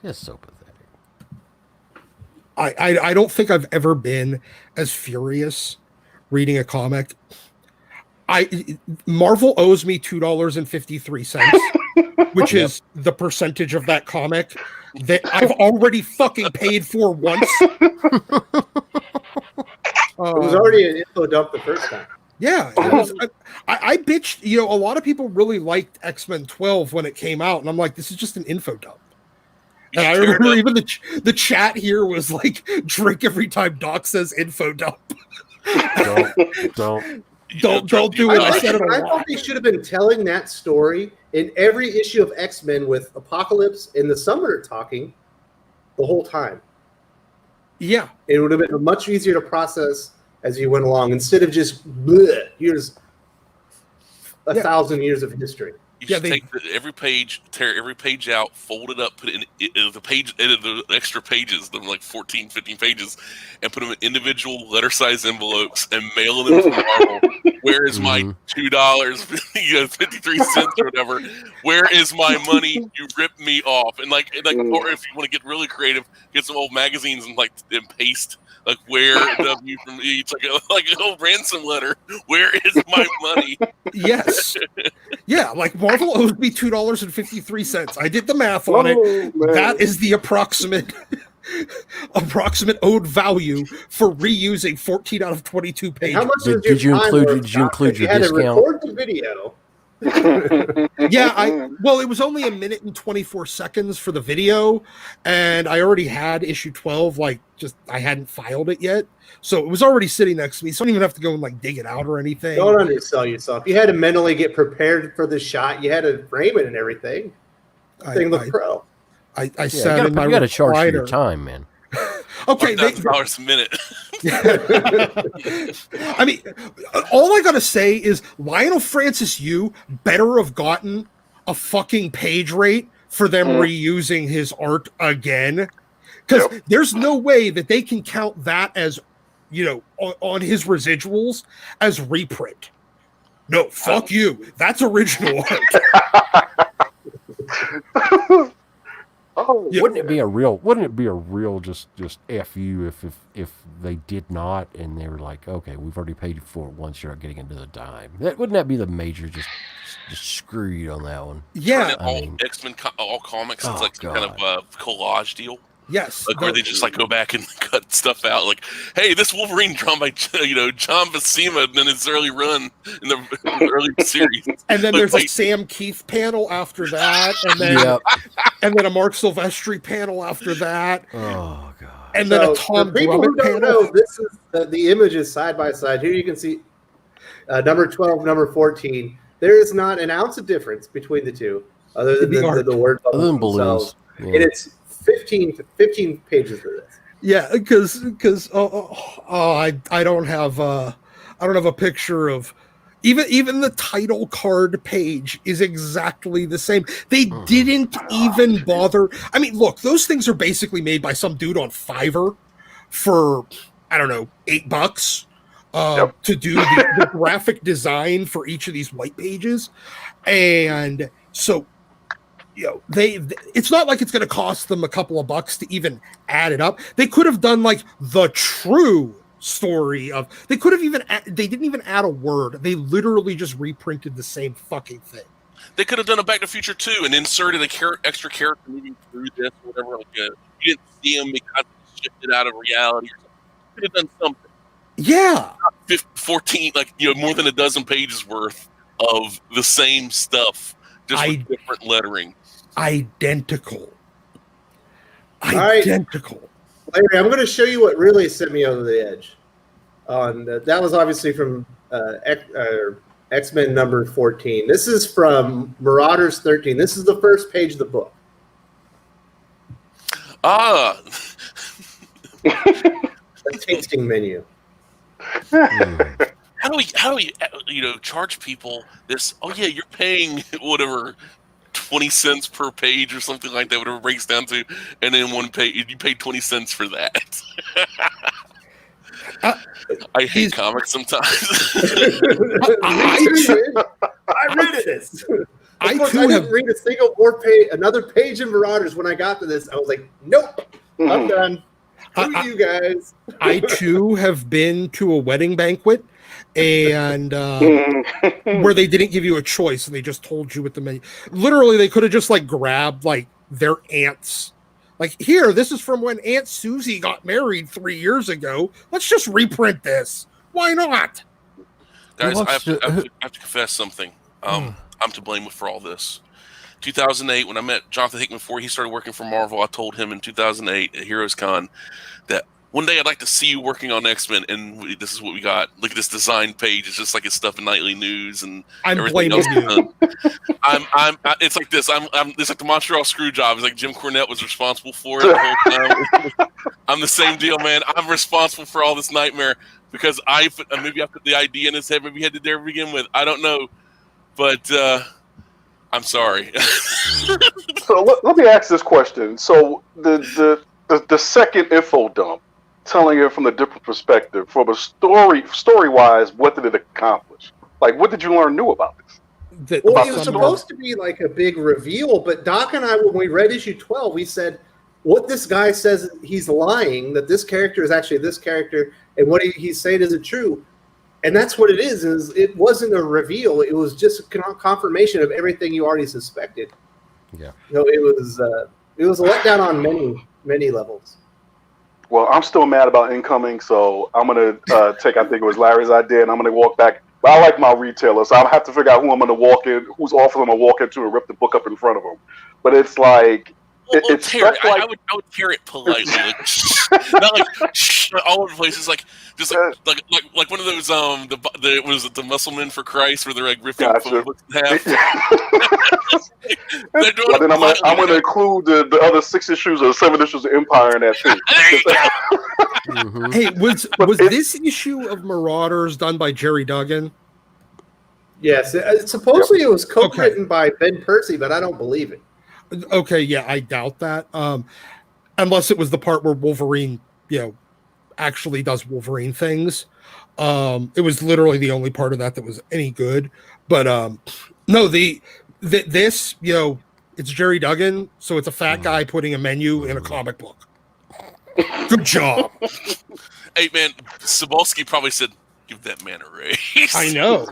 Just so pathetic. I don't think I've ever been as furious reading a comic. Marvel owes me $2.53, which is the percentage of that comic that I've already fucking paid for once. It was already an info dump the first time. Yeah, it was, I bitched. A lot of people really liked X-Men 12 when it came out, and I'm like, this is just an info dump. And I remember even the chat here was like, drink every time Doc says info dump. Don't do it. I thought they should have been telling that story in every issue of X-Men with Apocalypse and the Summoner talking the whole time. Yeah. It would have been much easier to process as you went along instead of just, here's 1,000 years of history. You should take every page, tear every page out, fold it up, put it in the page, edit the extra pages, them like 14, 15 pages, and put them in individual letter-size envelopes and mail them to Marvel. Where is my $2.53 or whatever? Where is my money? You ripped me off. And or if you want to get really creative, get some old magazines and paste. Like, where W from each, like an old ransom letter. Where is my money? Yes. Yeah, like Marvel owes me $2.53. I did the math on it. Man. That is the approximate owed value for reusing 14 out of 22 pages. How much did you include your discount? You had to record the video. Yeah, it was only 1 minute and 24 seconds for the video, and I already had issue 12, I hadn't filed it yet, so it was already sitting next to me, so I don't even have to go and dig it out or anything. Don't undersell yourself. You had to mentally get prepared for the shot. You had to frame it and everything. Thing looked pro. I sat in my you got to charge for your time, man. Okay, $1,000 a minute. I mean, all I gotta say is Lionel Francis Yu better have gotten a fucking page rate for them reusing his art again, because there's no way that they can count that as, on his residuals as reprint. No, fuck you. That's original art. Wouldn't it be a real just F you if they did not and they were like, okay, we've already paid for it once, you're not getting into the dime. Wouldn't that be the major just screw you on that one? Yeah, X-Men all comics. It's Oh, like some kind of collage deal. yes. Like where they just like go back and cut stuff out. Like, hey, this Wolverine drawn by John Buscema in his early run in the early series. And then Like, there's a Sam Keith panel after that, and then and then a Mark Silvestri panel after that. Oh god. And then So, a Tom for people who Grummett don't panel. know, this is the images side by side. Here you can see number 12, number 14. There is not an ounce of difference between the two, other than the word Other than balloons. themselves. Yeah. And it's 15 pages for this. Yeah, because I don't have a picture of even the title card page is exactly the same. They didn't even bother. I mean, look, those things are basically made by some dude on Fiverr for I don't know $8 to do the graphic design for each of these white pages, and so. It's not like it's going to cost them a couple of bucks to even add it up. They could have done like the true story of. They could have even. They didn't even add a word. They literally just reprinted the same fucking thing. They could have done a Back to the Future 2 and inserted a extra character moving through this or whatever. Like you didn't see him because he shifted out of reality or something. Could have done something. Yeah, 14, more than a dozen pages worth of the same stuff, just with different lettering. Identical. right. Identical. Larry, I'm going to show you what really sent me over the edge. That was obviously from X-Men number 14. This is from Marauders 13. This is the first page of the book. The tasting menu. How do we charge people this? Oh yeah, you're paying whatever 20 cents per page or something like that, whatever it breaks down to, and then one page you pay 20 cents for that. I hate comics sometimes. I read this. I didn't read a single another page in Marauders when I got to this. I was like, nope, I'm done. Who are you guys? I too have been to a wedding banquet and where they didn't give you a choice and they just told you what the menu. Literally, they could have just grabbed their aunts. Here, this is from when Aunt Susie got married 3 years ago. Let's just reprint this. Why not? Guys, I have to confess something. I'm to blame for all this. 2008, when I met Jonathan Hickman before he started working for Marvel, I told him in 2008 at Heroes Con that one day I'd like to see you working on X-Men, and this is what we got. Look at this design page. It's just like his stuff in Nightly News and everything else. It's like this. It's like the Montreal Screwjob. It's like Jim Cornette was responsible for it the whole time. I'm the same deal, man. I'm responsible for all this nightmare because maybe I put the idea in his head. Maybe he had to there to begin with. I don't know, but I'm sorry. So let me ask this question. So the second info dump, telling it from a different perspective, from a story wise, what did it accomplish? What did you learn new about this? Well, it was supposed to be like a big reveal, but Doc and I, when we read issue 12, we said, what this guy says, he's lying, that this character is actually this character, and what he's saying isn't true. And that's what it is it wasn't a reveal. It was just a confirmation of everything you already suspected. Yeah. It was a letdown on many levels. Well, I'm still mad about Incoming, so I'm going to take, I think it was Larry's idea, and I'm going to walk back. But I like my retailer, so I'll have to figure out who I'm going to walk in, whose office I'm going to walk into and rip the book up in front of them. But it's it's tear it. I would tear it politely, not all over the place. It's just like one of those the Musclemen for Christ where they're ripping books in half. But then I'm going to include the other 6 issues or 7 issues of Empire in that too. Mm-hmm. Hey, was this issue of Marauders done by Jerry Duggan? Yes, supposedly it was co-written by Ben Percy, but I don't believe it. Okay, yeah, I doubt that. Unless it was the part where Wolverine, actually does Wolverine things. It was literally the only part of that was any good. But no, this, It's Jerry Duggan, so it's a fat guy putting a menu in a comic book. Good job. Hey man, Sobolski probably said, "Give that man a raise." I know.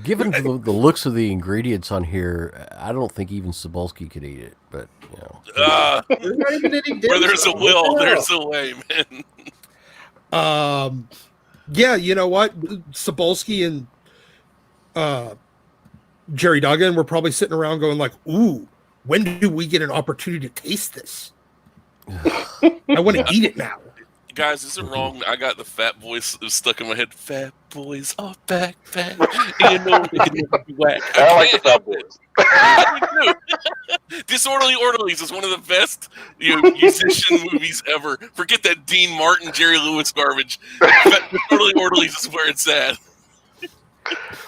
Given the looks of the ingredients on here, I don't think even Sobolski could eat it. But you know, There's not even any where there's a dim sum. will, What the there's hell? a way, man. Yeah, you know what? Sobolski and Jerry Duggan were probably sitting around going like, "Ooh, when do we get an opportunity to taste this? I want to eat it now." Guys, is it wrong? I got the fat voice stuck in my head. Fat boys are back. You know they can never be whack. I like the Fat Boys. I do. Disorderly Orderlies is one of the best musician movies ever. Forget that Dean Martin, Jerry Lewis garbage. Disorderly Orderlies is where it's at.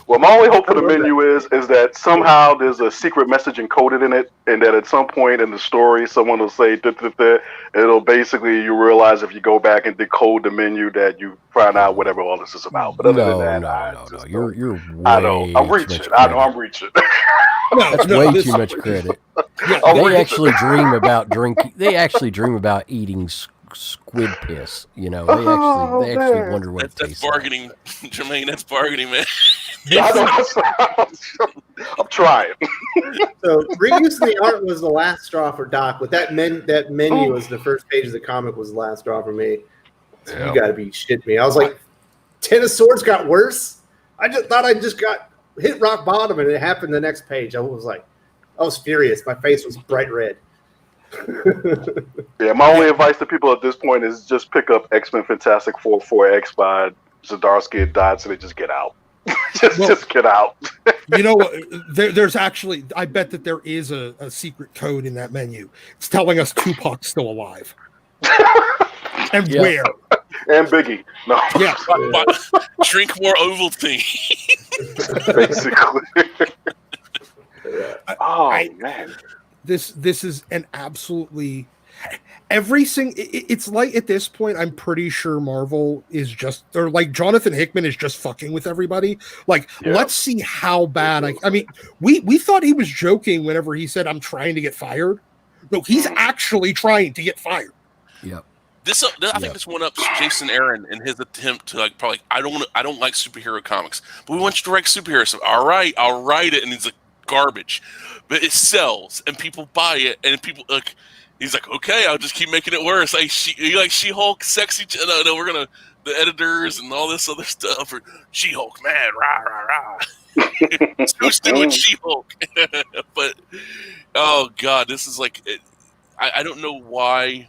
Well, my only hope for the menu is that somehow there's a secret message encoded in it, and that at some point in the story, someone will say, "Duh, duh, duh," and it'll basically, you realize if you go back and decode the menu that you find out whatever all this is about. But other than that, no. You're way I know I'm too reaching. much I know credit. I'm reaching. That's way too much credit. I'm They reaching. actually dream about drinking. They actually dream about eating squid piss. You know, they actually man. wonder what it That's tastes like. bargaining, Jermaine. That's bargaining, man. I know. I'm trying. So reusing the art was the last straw for Doc. With that menu as the first page of the comic was the last straw for me. So Yeah. you got to be shitting me. I was like, Ten of Swords got worse. I just thought I just got hit rock bottom, and it happened the next page. I was furious. My face was bright red. Yeah, my only advice to people at this point is just pick up X-Men Fantastic Four 4X by Zdarsky and Dodson and just get out. just get out. You know what? There's actually, I bet that there is a secret code in that menu. It's telling us Tupac's still alive. And Yeah. where? And Biggie. No. Yeah. Drink more Ovaltine. Basically. I- man. This is an absolutely it's like at this point I'm pretty sure Marvel is just, or like Jonathan Hickman is just fucking with everybody. Like, Yeah. let's see how bad I mean, we thought he was joking whenever he said I'm trying to get fired. No, he's actually trying to get fired. Yep. I think this one ups Jason Aaron in his attempt to I don't like superhero comics, but we want you to write superhero stuff. All right, I'll write it, and it's like garbage, but it sells and people buy it, and people like. He's like, okay, I'll just keep making it worse. You like She-Hulk, sexy? No, we're gonna the editors and all this other stuff. Or She-Hulk, man, rah rah rah. Who's doing She-Hulk? But oh god, this is like, I don't know why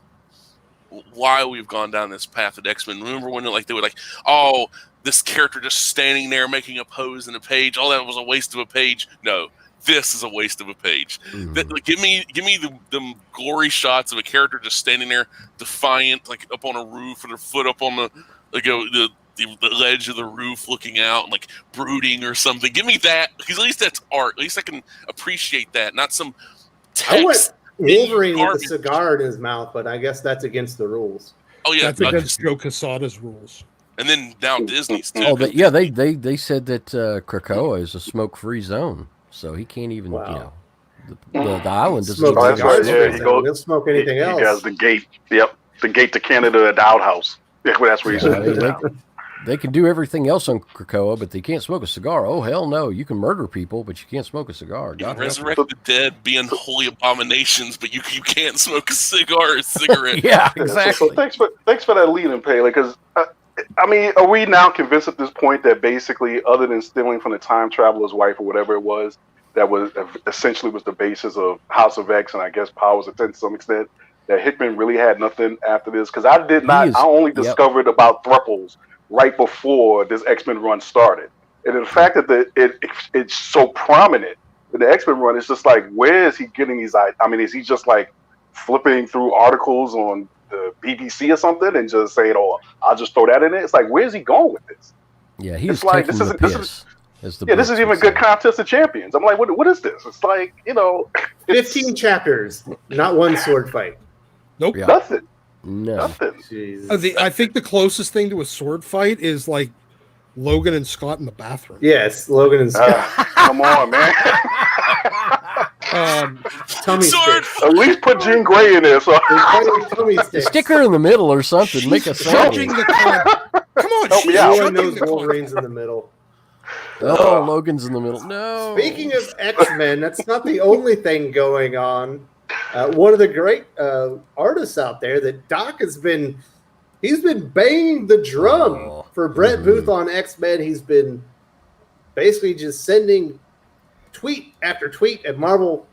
we've gone down this path at X-Men. Remember when they were like, oh, this character just standing there making a pose in a page. All that was a waste of a page. No. This is a waste of a page. Give me the glory shots of a character just standing there, defiant, like up on a roof, with her foot up on the ledge of the roof, looking out, and like brooding or something. Give me that, because at least that's art. At least I can appreciate that, not some I went text. Wolverine with a Garbage. cigar in his mouth, but I guess that's against the rules. Oh yeah, That's against Joe Quesada's rules. and then now Disney's too. Oh, they said that Krakoa is a smoke-free zone, so he can't even, Wow. the island doesn't Smoke even that's right, cigars. yeah, He'll smoke anything He else. has the gate. Yep, the gate to Canada at the outhouse. Yeah, well, that's where he's Yeah, they can do everything else on Krakoa, but they can't smoke a cigar. Oh, hell no. You can murder people, but you can't smoke a cigar. You God can help resurrect the dead, be unholy abominations, but you can't smoke a cigar or a cigarette. you. Yeah, So exactly. thanks for that lead-in, Paley, because I mean, are we now convinced at this point that basically, other than stealing from the time traveler's wife or whatever it was, that was essentially was the basis of House of X and I guess Powers of 10 to some extent, that Hickman really had nothing after this? Because I did not. I only discovered about Thruples right before this X-Men run started, and the fact that it's so prominent in the X-Men run, it's just like, where is he getting these? I mean, is he just like flipping through articles on the BBC or something and just saying, "Oh, I'll just throw that in there"? It's like, where's he going with this? Yeah, he's It's like, taking this the isn't- piss. As the Yeah, this books is even would good say. contest of champions. I'm like, what is this? It's like, it's 15 chapters, not one sword fight. Nope. Yeah. nothing, No. nothing. Jesus. I think the closest thing to a sword fight is like Logan and Scott in the bathroom. Yes, Logan and Scott. Come on, man. Tummy Sword. sticks. At least put Jean Grey in there. So Tummy sticks. Stick her in the middle or something. Make a She's judging sandwich. the Come on, Help me she's out. Everyone judging knows the Wolverine's in the middle. Oh, Logan's in the middle. No. Speaking of X-Men, that's not the only thing going on. One of the great artists out there that Doc he's been banging the drum for Brett Booth on X-Men. He's been basically just sending tweet after tweet at Marvel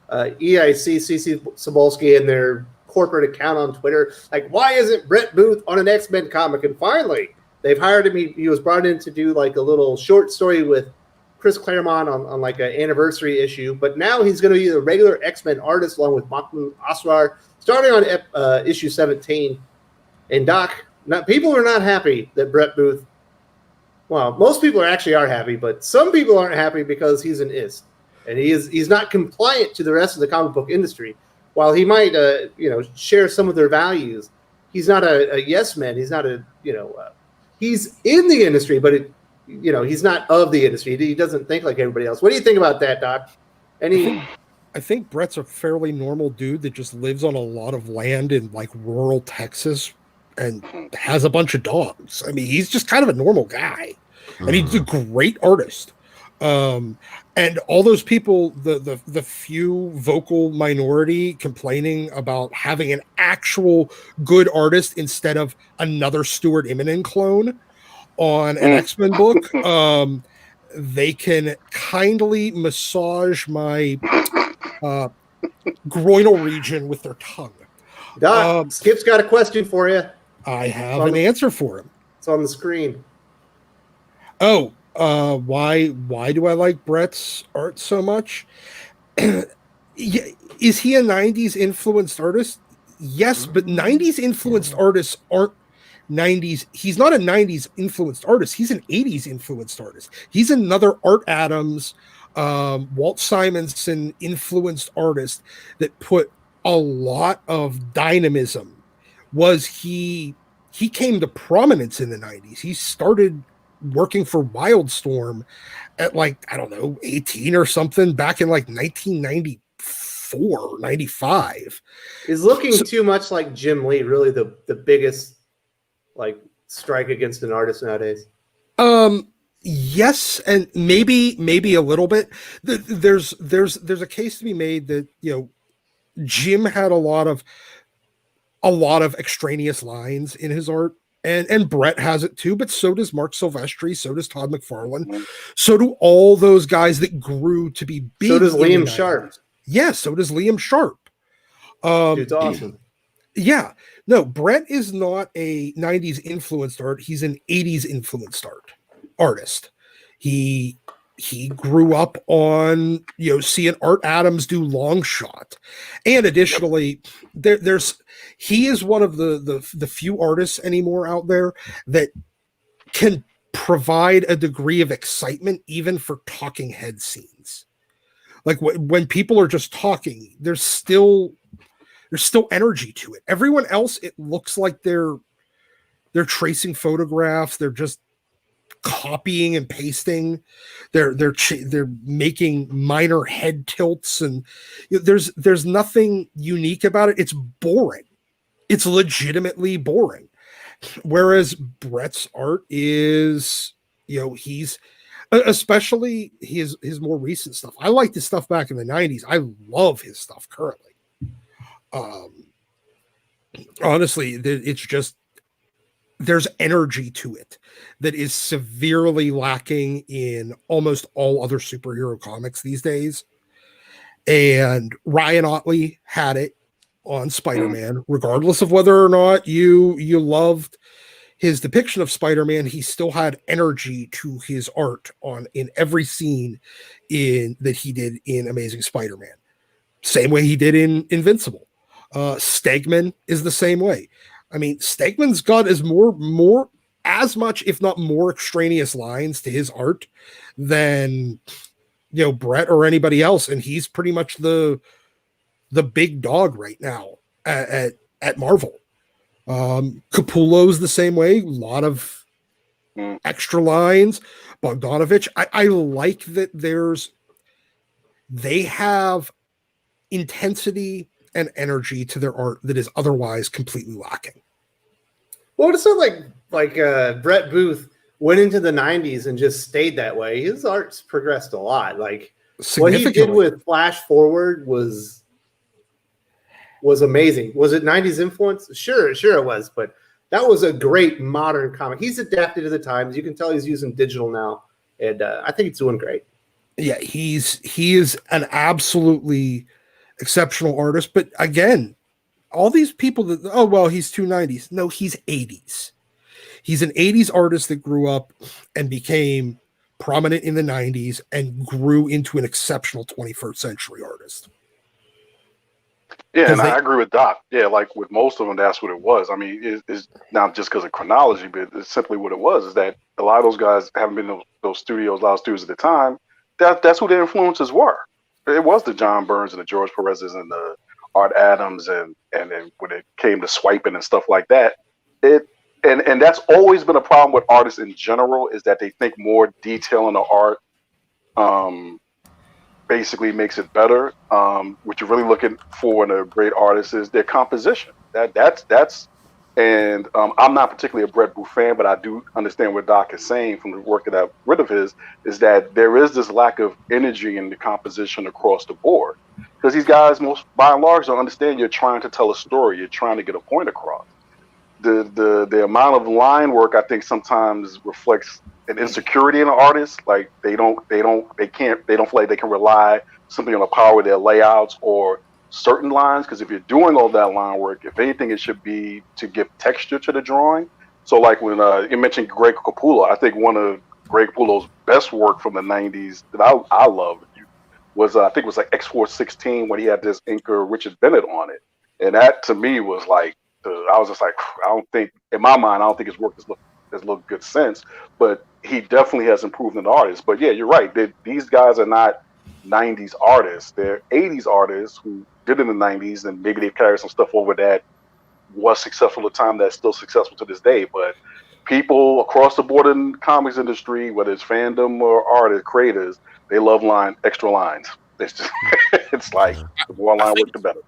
EIC, CC Cebulski, and their corporate account on Twitter. Like, why isn't Brett Booth on an X-Men comic? And finally, they've hired him. He was brought in to do like a little short story with Chris Claremont on like an anniversary issue. But now he's going to be the regular X-Men artist along with Mahmoud Asrar, starting on issue 17. And Doc, people are not happy that Brett Booth. Well, most people are happy, but some people aren't happy because he's an ist, and he's not compliant to the rest of the comic book industry. While he might, share some of their values, he's not a yes man. He's not he's in the industry, but he's not of the industry. He doesn't think like everybody else. What do you think about that, Doc? I think Brett's a fairly normal dude that just lives on a lot of land in like rural Texas and has a bunch of dogs. I mean, he's just kind of a normal guy, and he's a great artist. And all those people, the few vocal minority complaining about having an actual good artist instead of another Stuart Immonen clone on an X-Men book, they can kindly massage my groinal region with their tongue. Doc, Skip's got a question for you. I have an answer for him. It's on the screen. Oh, why do I like Brett's art so much? Is he a 90s influenced artist? Yes, but 90s influenced artists aren't 90s. He's not a 90s influenced artist. He's an 80s influenced artist. He's another Art Adams, Walt Simonson influenced artist that put a lot of dynamism. He came to prominence in the 90s. He started working for Wildstorm at 18 or something back in 1994, 95. Is looking too much like Jim Lee really the biggest strike against an artist nowadays? Yes, and maybe a little bit. There's a case to be made that Jim had a lot of extraneous lines in his art, and Brett has it too, but so does Mark Silvestri, so does Todd McFarlane, so do all those guys that grew to be big. So does Liam Sharp. Yes, so does Liam Sharp. Dude's awesome. Yeah. No, Brett is not a 90s influenced art. He's an 80s influenced artist. He grew up on, seeing Art Adams do Long Shot. And additionally, he is one of the few artists anymore out there that can provide a degree of excitement even for talking head scenes. Like when people are just talking, there's still energy to it. Everyone else, it looks like they're tracing photographs. They're just copying and pasting. They're making minor head tilts, and there's nothing unique about it. It's boring. It's legitimately boring. Whereas Brett's art is, he's especially his more recent stuff. I liked his stuff back in the 90s. I love his stuff currently. Honestly, it's just there's energy to it that is severely lacking in almost all other superhero comics these days. And Ryan Ottley had it on Spider-Man, regardless of whether or not you loved his depiction of Spider-Man. He still had energy to his art in every scene that he did in Amazing Spider-Man. Same way he did in Invincible. Stegman is the same way. I mean, Stegman's got as much, if not more, extraneous lines to his art than Brett or anybody else, and he's pretty much the big dog right now at Marvel. Capullo's the same way. A lot of extra lines. Bogdanovich. I like that there's they have intensity and energy to their art that is otherwise completely lacking. Well, it's not like Brett Booth went into the 90s and just stayed that way. His art's progressed a lot. Like what he did with Flash Forward was amazing. Was it 90s influence? Sure it was, but that was a great modern comic. He's adapted to the times. You can tell he's using digital now, and I think he's doing great. Yeah, he is an absolutely exceptional artist. But again, all these people that he's 290s. No, he's 80s. He's an 80s artist that grew up and became prominent in the 90s and grew into an exceptional 21st century artist. Yeah, and I agree with Doc. Yeah, like with most of them, that's what it was. I mean, it's not just because of chronology, but it's simply what it was, is that a lot of those guys haven't been in those studios, a lot of studios at the time. That's who their influences were. It was the John Burns and the George Perez's and the Art Adams, and then when it came to swiping and stuff like that, and that's always been a problem with artists in general, is that they think more detail in the art basically makes it better. What you're really looking for in a great artist is their composition. That's and I'm not particularly a Brett Booth fan, but I do understand what Doc is saying from the work that I've read of his, is that there is this lack of energy in the composition across the board. Because these guys, by and large, don't understand you're trying to tell a story, you're trying to get a point across. The amount of line work, I think, sometimes reflects an insecurity in an artist. Like they don't feel like they can rely simply on the power of their layouts or certain lines, because if you're doing all that line work, if anything, it should be to give texture to the drawing. So like when you mentioned Greg Capullo, I think one of Greg Capullo's best work from the 90s that I loved was I think it was like X-416, when he had this inker Richard Bennett on it. And that to me was like, I was just like, I don't think, in my mind, I don't think his work has looked good since, but he definitely has improved as an artist. But yeah, you're right. These guys are not 90s artists. They're 80s artists who did in the 90s, and maybe they've carried some stuff over that was successful at the time that's still successful to this day. But people across the board in the comics industry, whether it's fandom or artists, creators, they love extra lines. It's just, it's like the more line work, the better.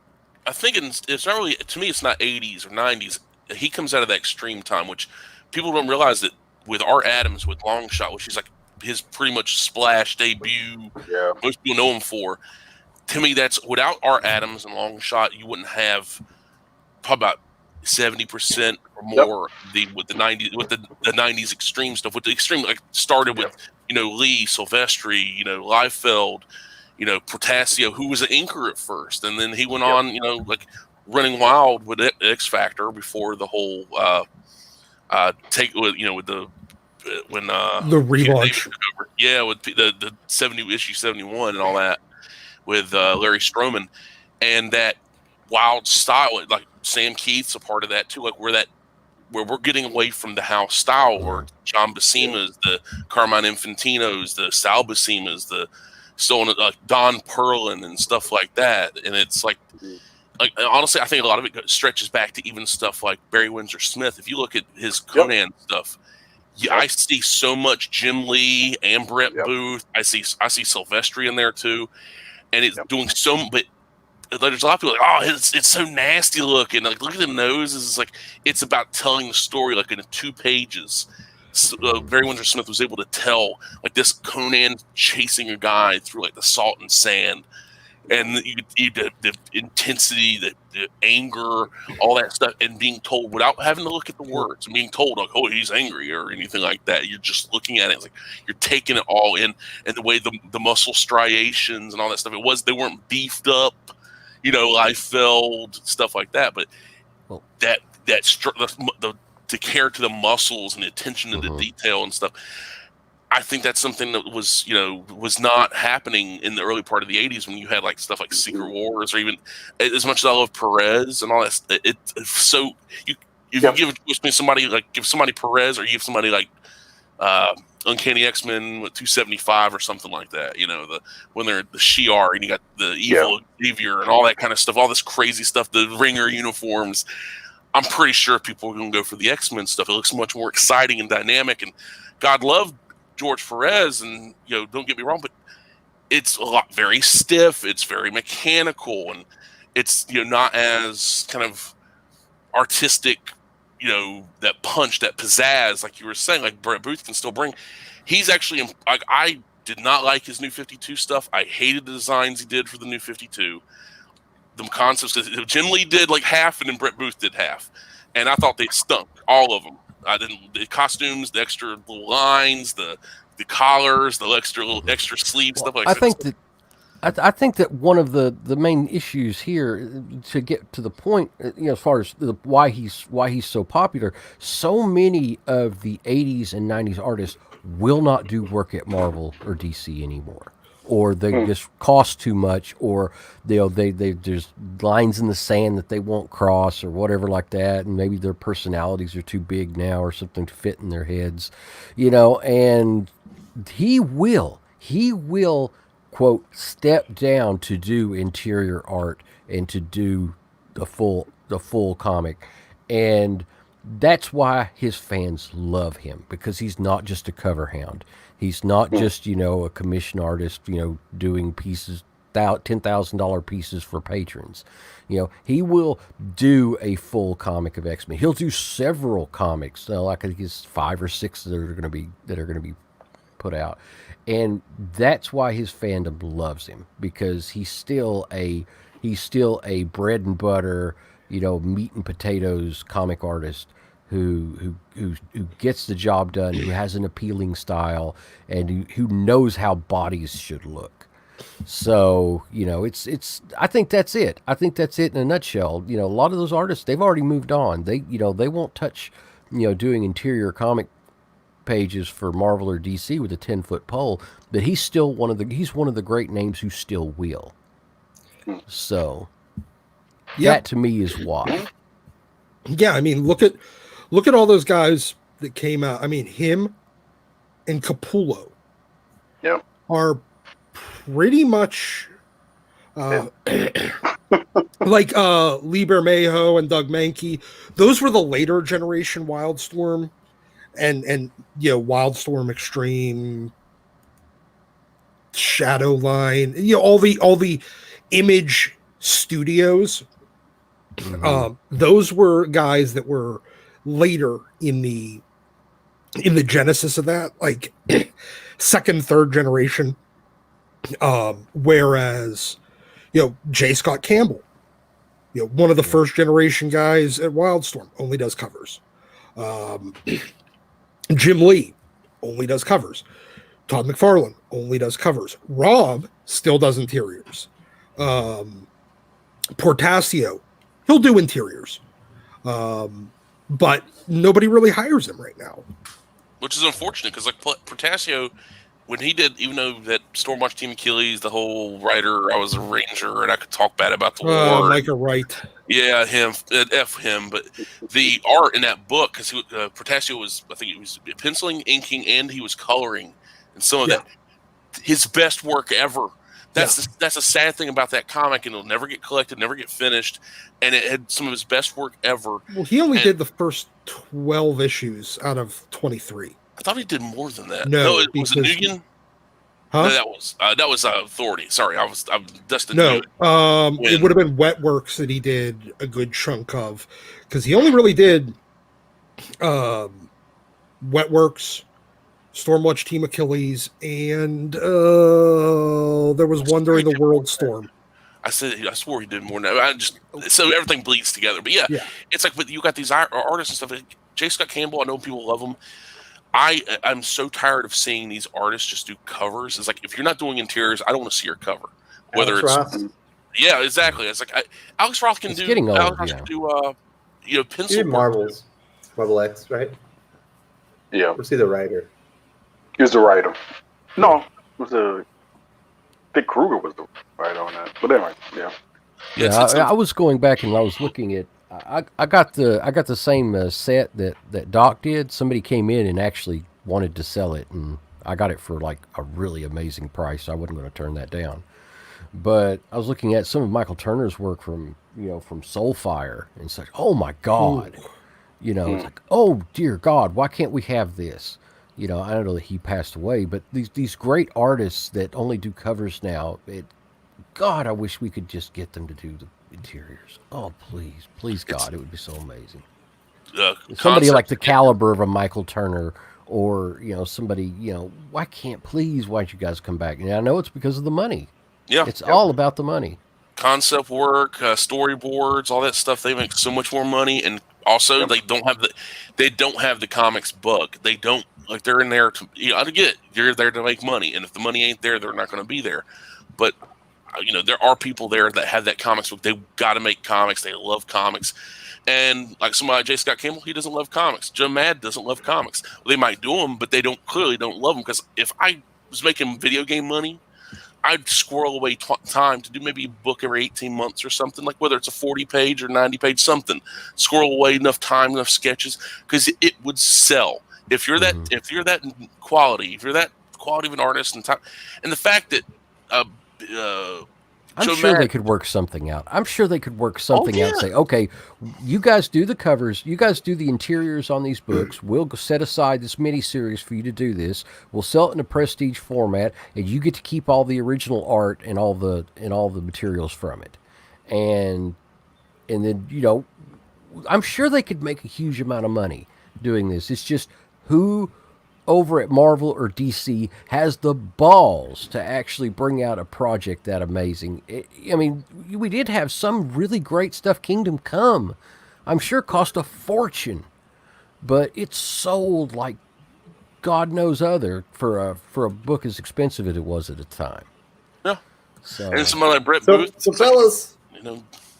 I think it's not really, to me, it's not 80s or 90s. He comes out of that extreme time, which people don't realize that with Art Adams, with Long Shot, which is like his pretty much splash debut, most people know him for. To me, that's without Art Adams and Long Shot, you wouldn't have probably about 70% or more with the 90s extreme stuff. With the extreme, like started with Lee, Silvestri, Liefeld, Portasio, who was an inker at first, and then he went on, like running wild with X Factor before the whole with the when the relaunch, with the 71 and all that with Larry Stroman, and that wild style, like Sam Keith's a part of that too, like where we're getting away from the house style work. John Buscema's, the Carmine Infantino's, the Sal Buscema's, the Don Perlin and stuff like that. And it's like honestly, I think a lot of it stretches back to even stuff like Barry Windsor Smith. If you look at his Conan stuff, I see so much Jim Lee and Brett Booth. I see Silvestri in there too, and it's doing so. But there's a lot of people like, oh, it's so nasty looking. Like, look at the noses. It's like it's about telling the story like in 2 pages. Barry Windsor Smith was able to tell like this Conan chasing a guy through like the salt and sand, and the intensity, the anger, all that stuff, and being told without having to look at the words and being told like, oh, he's angry or anything like that. You're just looking at it. It's like you're taking it all in, and the way the muscle striations and all that stuff. They weren't beefed up, Liefeld, stuff like that, but the care to the muscles and the attention to the detail and stuff. I think that's something that was not happening in the early part of the 80s when you had like stuff like Secret Wars, or even as much as I love Perez and all that. You give somebody Perez, or you give somebody like Uncanny X-Men with 275 or something like that. When they're the Shi'ar and you got the evil Xavier and all that kind of stuff, all this crazy stuff, the Ringer uniforms. I'm pretty sure people are going to go for the X-Men stuff. It looks much more exciting and dynamic. And God love George Perez, and don't get me wrong, but it's a lot very stiff. It's very mechanical, and it's not as kind of artistic. That punch, that pizzazz, like you were saying, like Brett Booth can still bring. He's actually like, I did not like his New 52 stuff. I hated the designs he did for the New 52. The concepts, Jim Lee did like half, and then Brett Booth did half, and I thought they stunk, all of them. The costumes, the extra little lines, the collars, the extra sleeves, stuff like that. I think that one of the main issues here, to get to the point, as far as why he's so popular, so many of the 80s and 90s artists will not do work at Marvel or DC anymore, or they just cost too much, or there's lines in the sand that they won't cross, or whatever like that, and maybe their personalities are too big now, or something to fit in their heads, and he will quote step down to do interior art and to do the full comic, and that's why his fans love him, because he's not just a cover hound. He's not just a commission artist doing pieces, $10,000 pieces for patrons. He will do a full comic of X-Men. He'll do several comics, like I think it's 5 or 6 that are going to be put out. And that's why his fandom loves him, because he's still a bread and butter, meat and potatoes comic artist who gets the job done, who has an appealing style, and who knows how bodies should look. So, it's I think that's it. I think that's it in a nutshell. A lot of those artists, they've already moved on. They won't touch, doing interior comic pages for Marvel or DC with a 10-foot pole, but he's still one of the great names who still will. So that to me is why. Yeah, I mean, look at all those guys that came out. I mean, him and Capullo are pretty much like Lee Bermejo and Doug Mankey. Those were the later generation Wildstorm. And Wildstorm Extreme, Shadowline, all the Image Studios. Those were guys that were later in the genesis of that, like second, third generation. Whereas, J. Scott Campbell, one of the first generation guys at Wildstorm, only does covers. Jim Lee only does covers. Todd McFarlane only does covers. Rob still does interiors. Portasio, he'll do interiors. But nobody really hires him right now. Which is unfortunate, because like Portasio, when he did, even though that Stormwatch Team Achilles, the whole writer, I was a ranger and I could talk bad about the war. Micah Wright. Yeah, F him. But the art in that book, because Portasio was, I think it was penciling, inking, and he was coloring. And some of that, his best work ever. That's a sad thing about that comic, and it'll never get collected, never get finished. And it had some of his best work ever. Well, he only did the first 12 issues out of 23. I thought he did more than that. No, was it Nugan? Huh? No, that was Authority. Sorry, I'm Dustin. No, it would have been Wetworks that he did a good chunk of, because he only really did Wetworks, Stormwatch Team Achilles, and there was one during the World Storm. I swore he did more than that. So everything bleeds together. But yeah, it's like, but you got these artists and stuff. Like J. Scott Campbell, I know people love him. I'm so tired of seeing these artists just do covers. It's like, if you're not doing interiors, I don't want to see your cover. Whether Alex it's Ross. Yeah, exactly. It's like Alex Ross can It's do. getting old, Alex Ross can do pencil. He did Marvel X, right? Yeah. Was he the writer? He was the writer. No, it was Dick Kruger was the writer on that. But anyway, I was going back and I was looking at. I got the same set that Doc did. Somebody came in and actually wanted to sell it, and I got it for like a really amazing price. So I wasn't going to turn that down. But I was looking at some of Michael Turner's work from Soulfire, and it's like, oh my God, it's like, oh dear God, why can't we have this? You know, I don't know that he passed away, but these great artists that only do covers now, God, I wish we could just get them to do the interiors. Oh, please, God, it would be so amazing. Somebody like the caliber of a Michael Turner, or somebody, why don't you guys come back? And I know it's because of the money. Yeah, it's all about the money. Concept work, storyboards, all that stuff. They make so much more money, and also they don't have the comics bug. They don't they're in there to. I get it. You're there to make money, and if the money ain't there, they're not going to be there. But there are people there that have that comics book. They got to make comics. They love comics. And like somebody, J. Scott Campbell, he doesn't love comics. Joe Mad doesn't love comics. Well, they might do them, but they clearly don't love them. Because if I was making video game money, I'd squirrel away time to do maybe a book every 18 months or something, like whether it's a 40-page or 90-page something. Squirrel away enough time, enough sketches, because it would sell. If you're that, if you're that quality of an artist, and the fact that I'm sure they could work something out. I'm sure they could work something out and say, okay, you guys do the covers, you guys do the interiors on these books. We'll set aside this miniseries for you to do this. We'll sell it in a prestige format, and you get to keep all the original art and all the materials from it. And then, I'm sure they could make a huge amount of money doing this. It's just who over at Marvel or DC has the balls to actually bring out a project that amazing. I mean, we did have some really great stuff. Kingdom Come, I'm sure, cost a fortune, but it sold like God knows other for a book as expensive as it was at the time. Yeah. So, and somebody like Brett Booth. So fellas,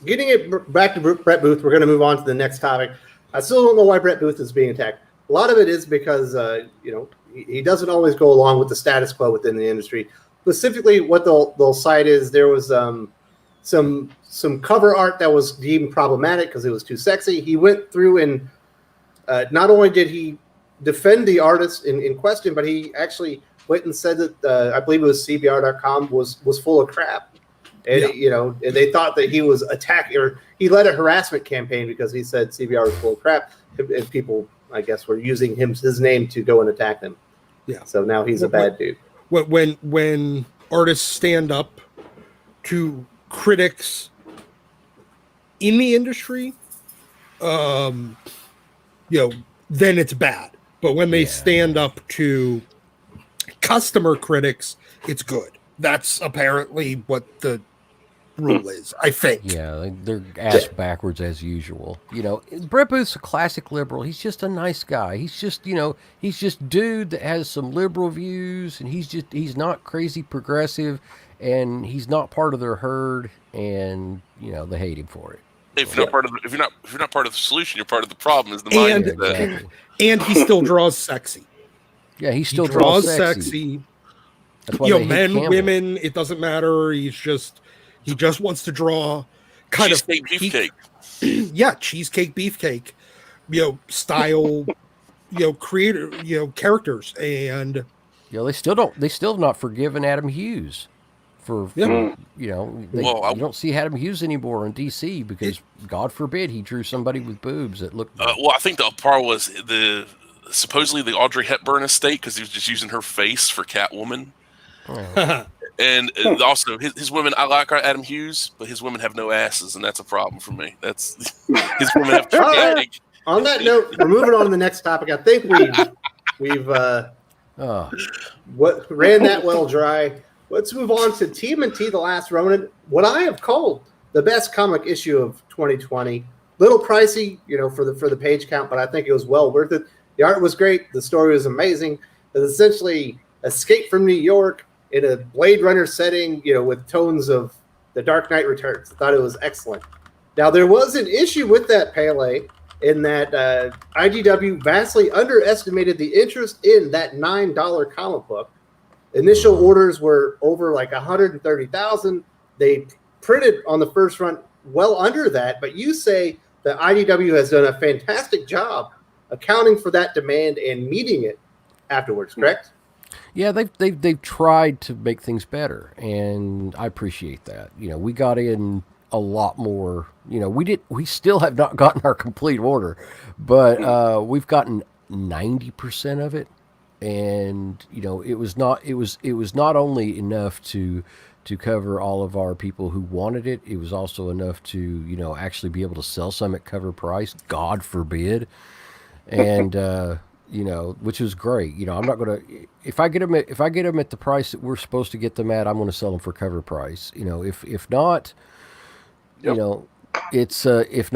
getting it back to Brett Booth, we're going to move on to the next topic. I still don't know why Brett Booth is being attacked. A lot of it is because, he doesn't always go along with the status quo within the industry. Specifically, what they'll cite is there was some cover art that was deemed problematic because it was too sexy. He went through and not only did he defend the artist in question, but he actually went and said that I believe it was CBR.com was full of crap. And, and they thought that he was attacking, or he led a harassment campaign because he said CBR was full of crap. And people, I guess, were using his name to go and attack him. Yeah. So now he's a bad dude. When artists stand up to critics in the industry, then it's bad. But when they stand up to customer critics, it's good. That's apparently what the rule is, I think. Yeah, they're ass backwards as usual. Brett Booth's a classic liberal. He's just a nice guy. He's just dude that has some liberal views, and he's not crazy progressive, and he's not part of their herd, and they hate him for it. If you're not part of the solution, you're part of the problem. Is the mindset. And he still draws sexy. Yeah, he still draws sexy. That's why men, women, it doesn't matter. He just wants to draw kind of beefcake. Yeah, cheesecake beefcake, style, creator, characters, and they still have not forgiven Adam Hughes for you don't see Adam Hughes anymore in DC because God forbid he drew somebody with boobs that looked. Well, I think the part was supposedly the Audrey Hepburn estate because he was just using her face for Catwoman. Oh. And also, his women, I like Adam Hughes, but his women have no asses, and that's a problem for me. His women have gigantic. On that note, we're moving on to the next topic. I think we've ran that well dry. Let's move on to TMNT: The Last Ronin. What I have called the best comic issue of 2020. Little pricey, for the page count, but I think it was well worth it. The art was great. The story was amazing. It was essentially Escape from New York in a Blade Runner setting, with tones of The Dark Knight Returns. I thought it was excellent. Now, there was an issue with that Pele in that IDW vastly underestimated the interest in that $9 comic book. Initial orders were over like 130,000. They printed on the first run well under that, but you say that IDW has done a fantastic job accounting for that demand and meeting it afterwards, correct? Yeah, they've tried to make things better, and I appreciate that. We got in a lot more. We still have not gotten our complete order, but we've gotten 90% of it. and it was not only enough to cover all of our people who wanted it. It was also enough to actually be able to sell some at cover price. God forbid, and which was great. I'm not gonna if I get them at the price that we're supposed to get them at, I'm going to sell them for cover price. If not, Yep. it's if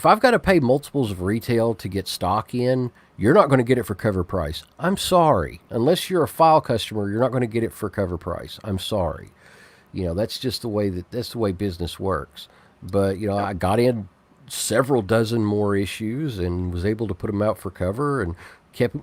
I've got to pay multiples of retail to get stock in, you're not going to get it for cover price. I'm sorry. Unless you're a file customer, you're not going to get it for cover price. I'm sorry. That's just the way business works. But I got in several dozen more issues and was able to put them out for cover, and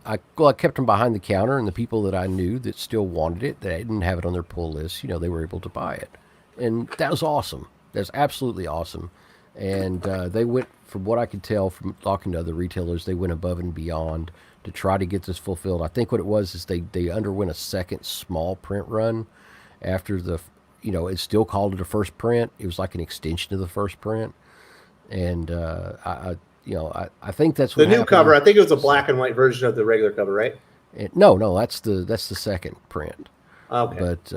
I kept them behind the counter, and the people that I knew that still wanted it, that didn't have it on their pull list, they were able to buy it. And that was awesome. That's absolutely awesome. And they went, from what I could tell from talking to other retailers, they went above and beyond to try to get this fulfilled. I think what it was is they underwent a second small print run after it's still called it a first print. It was like an extension of the first print. And I think that's what the new happened. cover. I think it was a black and white version of the regular cover, right? No, that's the second print. Okay. But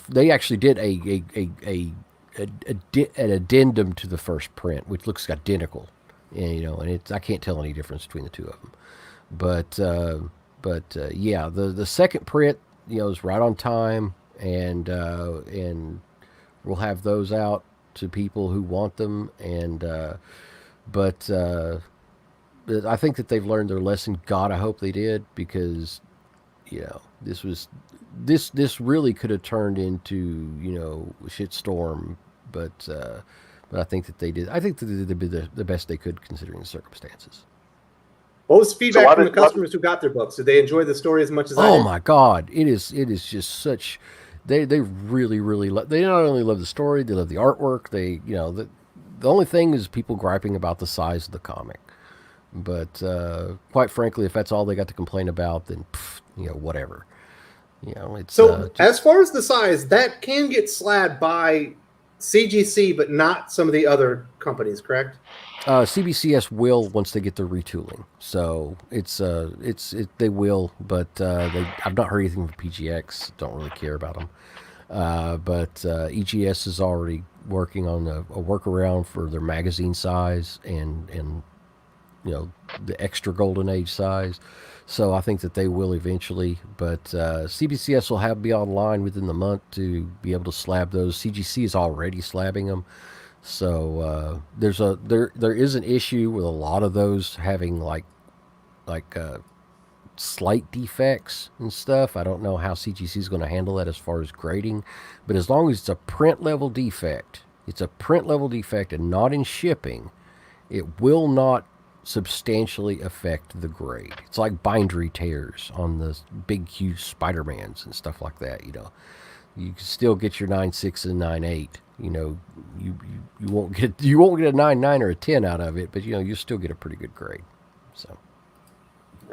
they actually did an addendum to the first print, which looks identical, and I can't tell any difference between the two of them. But yeah, the second print, is right on time, and we'll have those out to people who want them, and but I think that they've learned their lesson. God, I hope they did, because this really could have turned into a shitstorm, but I think that they did. I think that they did the best they could considering the circumstances. What was feedback from the customers who got their books? Did they enjoy the story as much as I did? Oh my God, it is just such. They really they not only love the story, they love the artwork. They the only thing is people griping about the size of the comic, but quite frankly, if that's all they got to complain about, then whatever. It's so as far as the size, that can get slabbed by CGC, but not some of the other companies, correct? CBCS will once they get their retooling. So they will, but I've not heard anything from PGX. Don't really care about them. But EGS is already working on a workaround for their magazine size and the extra Golden Age size. So I think that they will eventually, but CBCS will be online within the month to be able to slab those. CGC is already slabbing them. So there is an issue with a lot of those having like slight defects and stuff. I don't know how CGC is going to handle that as far as grading, but as long as it's a print level defect, and not in shipping, it will not substantially affect the grade. It's like bindery tears on the big huge Spider-Mans and stuff like that. You can still get your 9.6 and 9.8. You won't get a 9.9 or a 10 out of it, but you still get a pretty good grade. So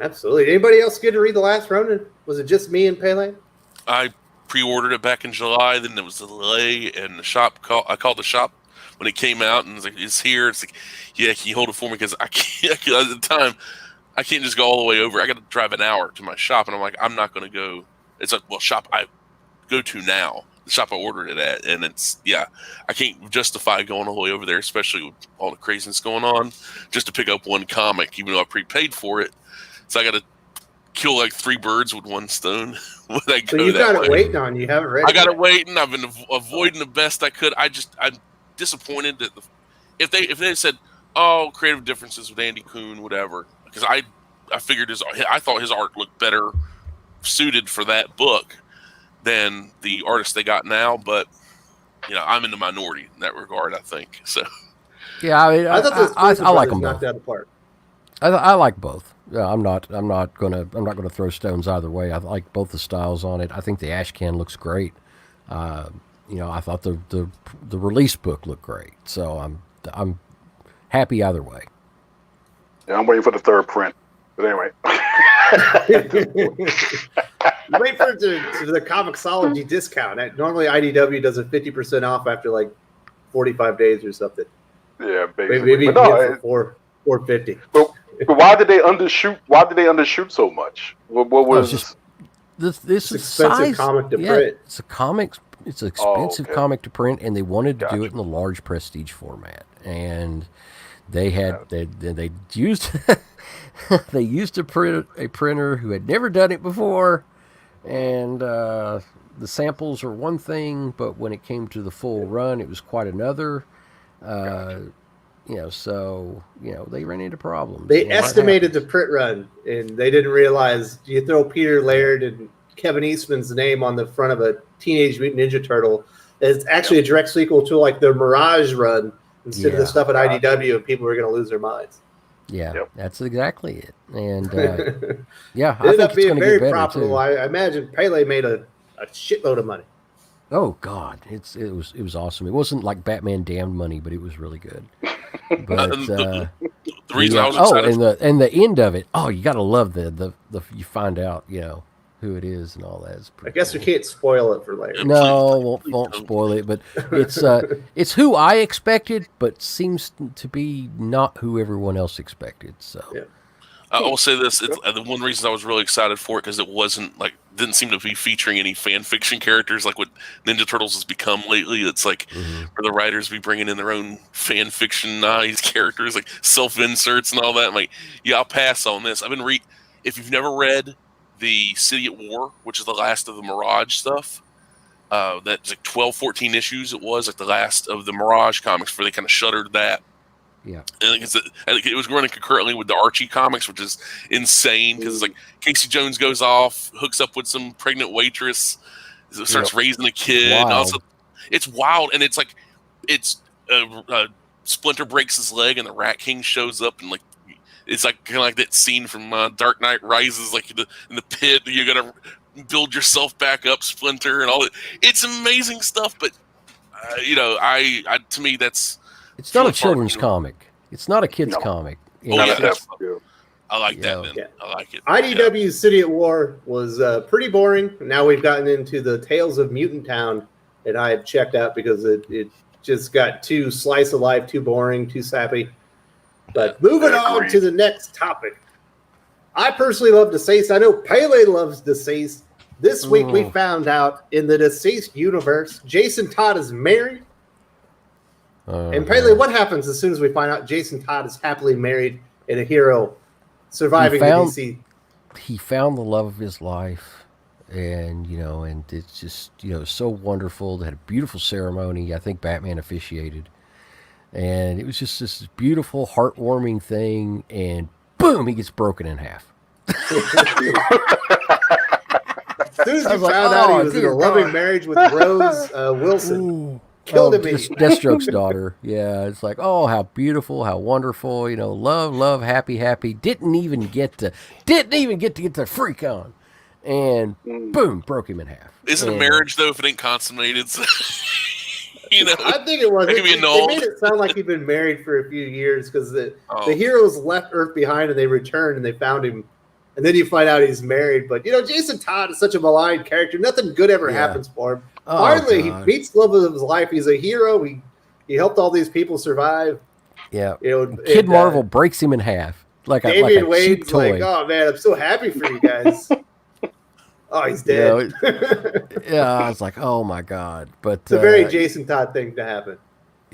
absolutely. Anybody else get to read The Last Ronin? Was it just me and Pele? I pre-ordered it back in July. Then there was a delay, and I called the shop when it came out, and it was like, it's here. It's like, yeah, can you hold it for me? Because I can't, at the time, I can't just go all the way over. I got to drive an hour to my shop, and I'm like, I'm not going to go. It's like, well, shop I go to now, the shop I ordered it at, and I can't justify going all the way over there, especially with all the craziness going on, just to pick up one comic, even though I prepaid for it. So I got to kill like 3 birds with one stone when I go. So you got it waiting on you, haven't read it? I got it waiting. I've been avoiding the best I could. I'm disappointed that if they said, oh, creative differences with Andy Kuhn, whatever, because I figured I thought his art looked better suited for that book than the artist they got now, but I'm in the minority in that regard, I think. So yeah, I thought I like them both. Knocked out of the park. I like both. I'm not gonna throw stones either way. I like both the styles on it. I think the ash can looks great. I thought the release book looked great. So I'm happy either way. Yeah, I'm waiting for the third print. But anyway. Wait for the Comixology discount. Normally IDW does a 50% off after like 45 days or something. Yeah, basically. Maybe but no, for $4.50. But why did they undershoot? Why did they undershoot so much? What was? just this It's is expensive size. comic to Yeah, print. it's a comic. It's an expensive okay. comic to print, and they wanted to do Gotcha. it in the large prestige format. And they had they used they used a printer who had never done it before, and the samples are one thing, but when it came to the full run, it was quite another. So they ran into problems. They You know, that estimated the happens. print run, and they didn't realize you throw Peter Laird and Kevin Eastman's name on the front of a Teenage Mutant Ninja Turtle. It's actually a direct sequel to like the Mirage run instead of the Yeah. stuff at IDW, and people are going to lose their minds. Yeah, Yep. that's exactly it. And It yeah, I ended think up it's being going to very get better profitable. too. I imagine Pele made a shitload of money. Oh God, it was awesome. It wasn't like Batman Damned money, but it was really good. But The reason I was oh, excited. and the end of it. Oh, you got to love the you find out who it is and all that. It's I pretty guess cool. we can't spoil it for later. No, Please won't don't. spoil it. But it's who I expected, but seems to be not who everyone else expected. So Yeah. I will say this: it's the one reason I was really excited for it because it didn't seem to be featuring any fan fiction characters like what Ninja Turtles has become lately. It's like where the writers be bringing in their own fan fictionized characters, like self inserts and all that. I'm like, yeah, I'll pass on this. If you've never read the City at War, which is the last of the Mirage stuff. That's like 12, 14 issues. It was like the last of the Mirage comics before they kind of shuttered that. yeah, And I think it was running concurrently with the Archie comics, which is insane because it's like Casey Jones goes off, hooks up with some pregnant waitress, starts raising a kid. And also, it's wild, and it's like Splinter breaks his leg, and the Rat King shows up, and like it's like kind of like that scene from Dark Knight Rises, like in the pit. You gotta build yourself back up, Splinter, and all that. It's amazing stuff, but I to me that's. it's not a children's comic. It's not a kid's comic. Oh, yeah, That's I like that. Yeah. Then Yeah. I like it. IDW's City at War was pretty boring. Now we've gotten into the Tales of Mutant Town, and I have checked out because it just got too slice of life, too boring, too sappy. But moving on to the next topic. I personally love Deceased. I know Pele loves Deceased. This week we found out in the Deceased universe, Jason Todd is married. And Pele, what happens as soon as we find out Jason Todd is happily married and a hero surviving the DC? He found the love of his life, and and it's just so wonderful. They had a beautiful ceremony. I think Batman officiated, and it was just this beautiful, heartwarming thing. And boom, he gets broken in half. As soon as I you was like, found out "Oh, he was in dear a loving God." marriage with Rose Wilson, killed him. Deathstroke's daughter. Yeah, it's like, oh, how beautiful, how wonderful. Love, happy. Didn't even get to get the freak on, and boom, broke him in half. Isn't a marriage though if it ain't consummated? So, I think it was. It could be They annulled. made it sound like he'd been married for a few years because the heroes left Earth behind and they returned and they found him. And then you find out he's married. But, Jason Todd is such a maligned character. Nothing good ever happens for him. Oh, Finally, he God. meets the love of his life. He's a hero. He helped all these people survive. Yeah. Kid Kid Marvel breaks him in half like a cheap Wade's toy. like, oh, man, I'm so happy for you guys. Oh, he's dead. Yeah, I was like, oh, my God. But It's a very Jason Todd thing to happen.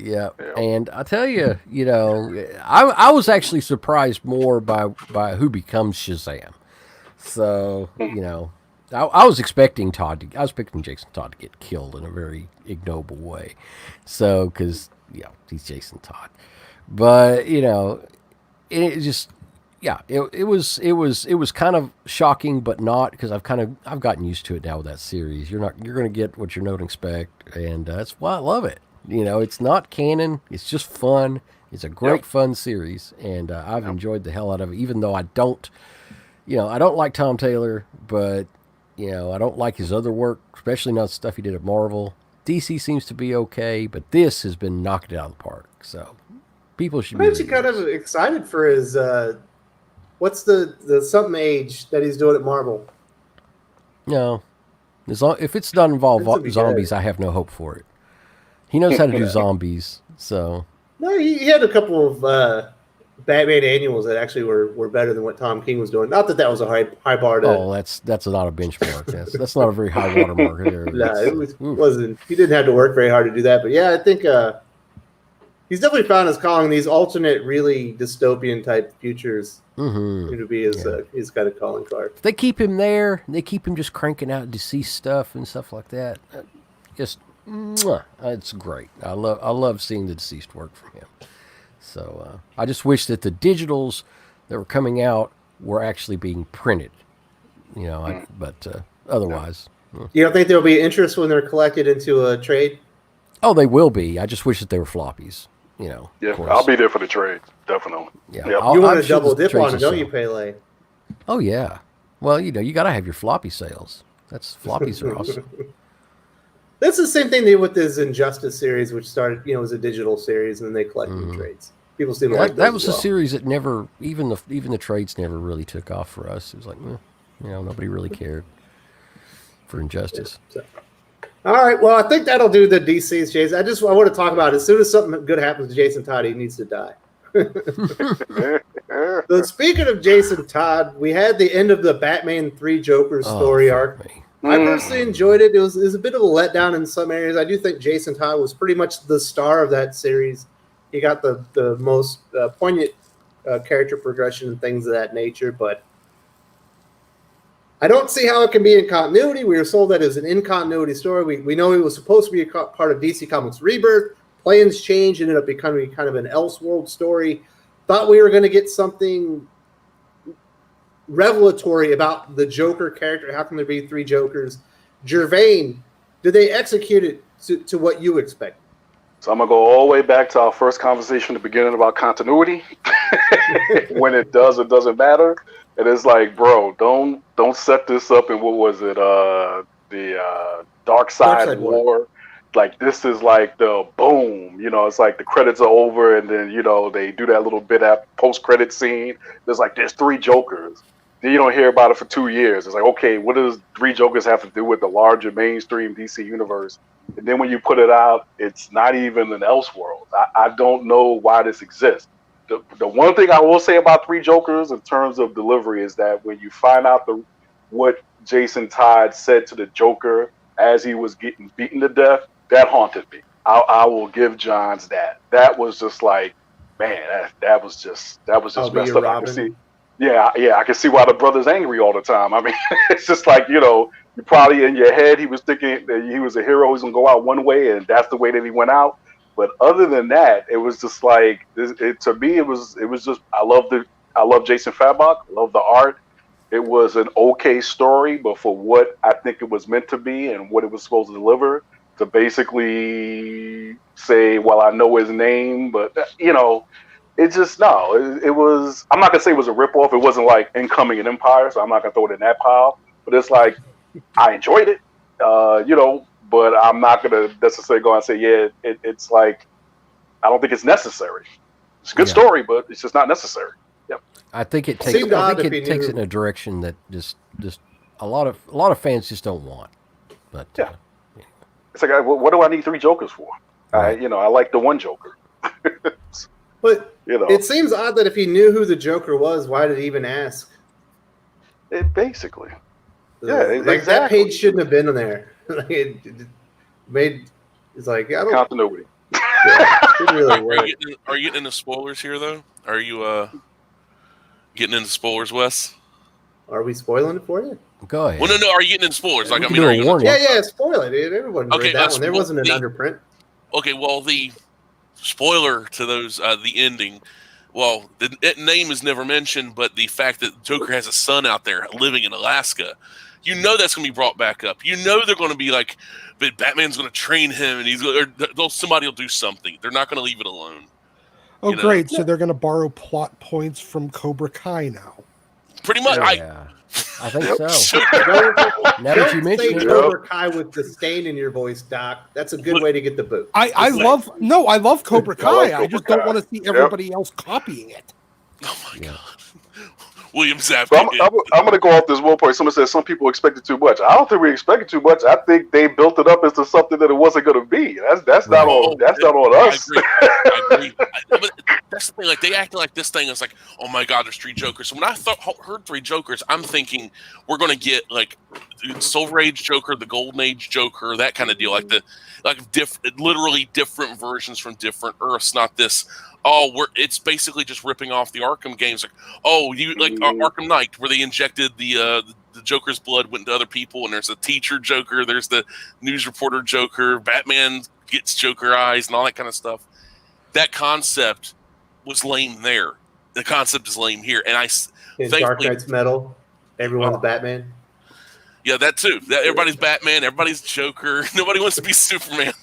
Yeah, and I tell you, I was actually surprised more by who becomes Shazam. So I was expecting Jason Todd to get killed in a very ignoble way. So because he's Jason Todd, but it just it was kind of shocking, but not because I've gotten used to it now with that series. You're going to get what you don't expect, and that's why I love it. It's not canon. It's just fun. It's a great fun series, and I've enjoyed the hell out of it. Even though I don't like Tom Taylor, but I don't like his other work, especially not stuff he did at Marvel. DC seems to be okay, but this has been knocked out of the park. So people should be. I'm actually kind of excited for his. What's the something age that he's doing at Marvel? No, if it's not involved zombies, good. I have no hope for it. He knows how to do zombies, so. No, he had a couple of Batman annuals that actually were better than what Tom King was doing. Not that was a high bar to. Oh, that's not a benchmark. That's not a very high watermark there. No, it wasn't. He didn't have to work very hard to do that. But yeah, I think he's definitely found his calling. These alternate, really dystopian type futures to be his kind of calling card. If they keep him there. They keep him just cranking out deceased stuff and stuff like that. It's great. I love seeing the deceased work from him. So I just wish that the digitals that were coming out were actually being printed, but otherwise. You don't think there'll be interest when they're collected into a trade? Oh, they will be. I just wish that they were floppies, Yeah, I'll be there for the trade, definitely. Yeah, you want to double dip on it, don't you, Pele? Oh, yeah. Well, you got to have your floppy sales. Floppies are awesome. That's the same thing they did with this Injustice series, which started, as a digital series, and then they collected the trades. People seem like that was a series that never, even the trades never really took off for us. It was like, nobody really cared for Injustice. Yeah, all right, well, I think that'll do the DC's, Jason. I want to talk about it. As soon as something good happens to Jason Todd, he needs to die. So speaking of Jason Todd, we had the end of the Batman 3 Joker story arc. I personally enjoyed it. It was a bit of a letdown in some areas. I do think Jason Todd was pretty much the star of that series. He got the most poignant character progression and things of that nature, but I don't see how it can be in continuity. We were sold that it was an in-continuity story. We know it was supposed to be a part of DC Comics Rebirth. Plans changed, ended up becoming kind of an Elseworld story. Thought we were going to get something revelatory about the Joker character. How can there be 3 Jokers? Gervain, did they execute it to what you expect? So I'm going to go all the way back to our first conversation at the beginning about continuity. When it doesn't matter. And it's like, bro, don't set this up in, what was it, the Dark Side War. Like, this is like the boom, it's like the credits are over, and then, they do that little bit at post-credit scene. There's 3 Jokers. Then you don't hear about it for 2 years. It's like, okay, what does 3 Jokers have to do with the larger mainstream DC universe? And then when you put it out, it's not even an Elseworld. I don't know why this exists. The one thing I will say about 3 Jokers in terms of delivery is that when you find out what Jason Todd said to the Joker as he was getting beaten to death, that haunted me. I will give Johns that. That was just like, man, that was just messed up. I can see. Yeah, I can see why the brother's angry all the time. I mean, it's just like, you probably in your head, he was thinking that he was a hero. He's going to go out one way, and that's the way that he went out. But other than that, it was just like, to me, it was just, I love Jason Fabok, love the art. It was an okay story, but for what I think it was meant to be and what it was supposed to deliver, to basically say, well, I know his name, but, it just, it was, I'm not going to say it was a ripoff. It wasn't like Incoming and Empire, so I'm not going to throw it in that pile. But it's like, I enjoyed it, but I'm not going to necessarily go and say, it's like, I don't think it's necessary. It's a good story, but it's just not necessary. Yep. I think it takes it in a direction that just a lot of fans just don't want. But yeah. It's like, what do I need 3 Jokers for? Right. I like the one Joker. But it seems odd that if he knew who the Joker was, why did he even ask? Basically. Exactly. That page shouldn't have been in there. It's like, I don't. Continuity. Are you getting into spoilers here, though? Are you getting into spoilers, Wes? Are we spoiling it for you? Go ahead. Well, no. Are you getting into spoilers? Like, spoil it. Dude. Everyone read that one. There wasn't an underprint. Okay, well, the spoiler to those, the ending. Well, the name is never mentioned, but the fact that Joker has a son out there living in Alaska, that's going to be brought back up. They're going to be like, but Batman's going to train him, and somebody will do something. They're not going to leave it alone. Oh, great! So they're going to borrow plot points from Cobra Kai now. Pretty much. I think so. Now that you mention it, Cobra Kai with disdain in your voice, Doc. That's a good way to get the boot. I love Cobra Kai. I just don't want to see everybody else copying it. Oh my god! William Zabka. But I'm going to go off this one point. Someone says some people expected too much. I don't think we expected too much. I think they built it up into something that it wasn't going to be. That's not on us. I agree. But that's the thing. Like they acted like this thing is like, oh my God, there's 3 Jokers. So when I heard 3 Jokers, I'm thinking we're going to get like Silver Age Joker, the Golden Age Joker, that kind of deal. Literally different versions from different Earths. Not this. It's basically just ripping off the Arkham games. Like, Arkham Knight, where they injected the Joker's blood went to other people, and there's a teacher Joker, there's the news reporter Joker, Batman gets Joker eyes, and all that kind of stuff. That concept was lame there. The concept is lame here, and Dark Knight's metal. Everyone's Batman. Yeah, that too. Everybody's Batman. Everybody's Joker. Nobody wants to be Superman.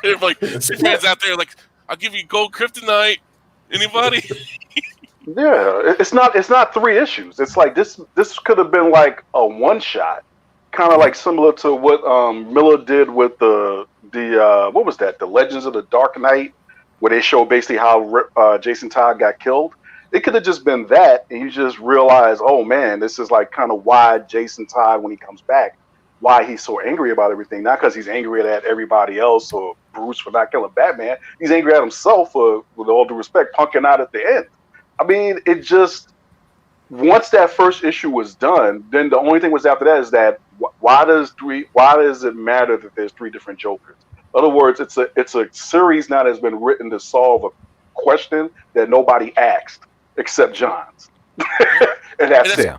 Superman's out there like, I'll give you gold kryptonite. Anybody? Yeah, it's not 3 issues. It's like this could have been like a one shot, kind of like similar to what Miller did with the what was that? The Legends of the Dark Knight, where they show basically how Jason Todd got killed. It could have just been that, and you just realize, oh man, this is like kind of why Jason Todd, when he comes back, why he's so angry about everything. Not because he's angry at everybody else or Bruce for not killing Batman. He's angry at himself for, with all due respect, punking out at the end. I mean, it just, once that first issue was done, then the only thing was after that is that why does it matter that there's 3 different Jokers? In other words, it's a series now that's been written to solve a question that nobody asked except John's. And that's it.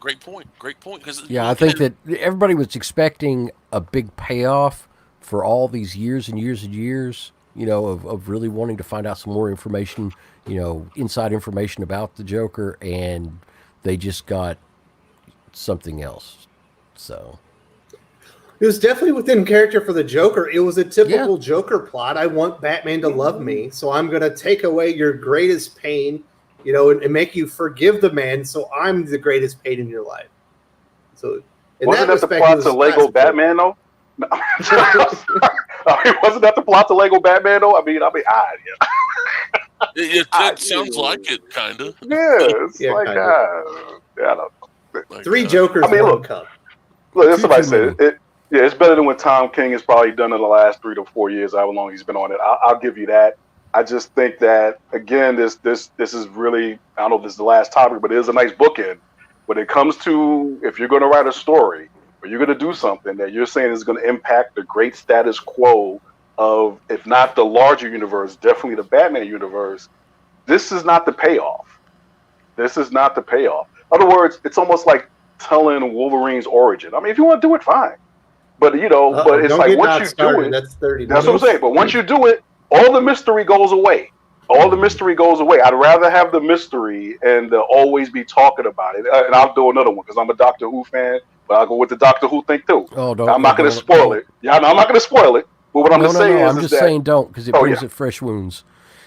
Great point. I think that everybody was expecting a big payoff for all these years and years and years, of really wanting to find out some more information, inside information about the Joker, and they just got something else. So it was definitely within character for the Joker. It was a typical Joker plot. I want Batman to love me, so I'm going to take away your greatest pain, and make you forgive the man, so I'm the greatest pain in your life. So, wasn't that the plot to Lego Batman, though? No. Wasn't that the plot to Lego Batman, though? It sounds like it, kind of. Yeah, it's like, I don't know. 3 Jokers, one cup. Look, as somebody said, it's better than what Tom King has probably done in the last 3 to 4 years, however long he's been on it. I'll give you that. I just think that, again, this is really, I don't know if this is the last topic, but it is a nice bookend. When it comes to, if you're going to write a story, or you're going to do something that you're saying is going to impact the great status quo of, if not the larger universe, definitely the Batman universe, this is not the payoff. In other words, it's almost like telling Wolverine's origin. If you want to do it, fine. But, but it's like once you do it, that's 30 minutes. That's what I'm saying. But once you do it, all the mystery goes away. I'd rather have the mystery and always be talking about it. And I'll do another one because I'm a Doctor Who fan, but I'll go with the Doctor Who thing too. I'm not going to spoil it. Yeah, no, I'm not going to spoil it. But what I'm going to say is, I'm just saying don't, because it brings up fresh wounds.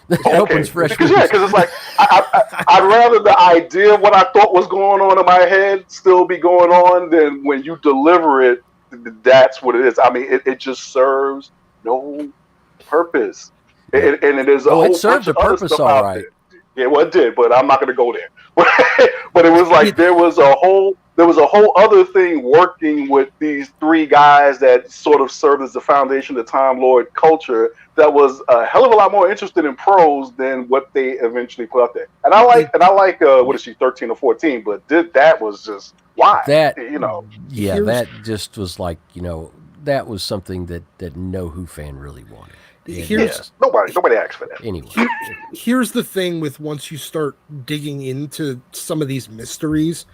It opens fresh wounds. Yeah, because it's like I'd rather the idea of what I thought was going on in my head still be going on than when you deliver it. That's what it is. It just serves no purpose. And it is a whole it served a purpose, all right. Yeah, well, it did, but I'm not going to go there. But it was like there was a whole other thing working with these 3 guys that sort of served as the foundation of the Time Lord culture that was a hell of a lot more interested in prose than what they eventually put out there. And I like what is she, 13 or 14? But that was just why that that just was like that was something that no Who fan really wanted. Nobody asked for that. Anyway, here's the thing with once you start digging into some of these mysteries,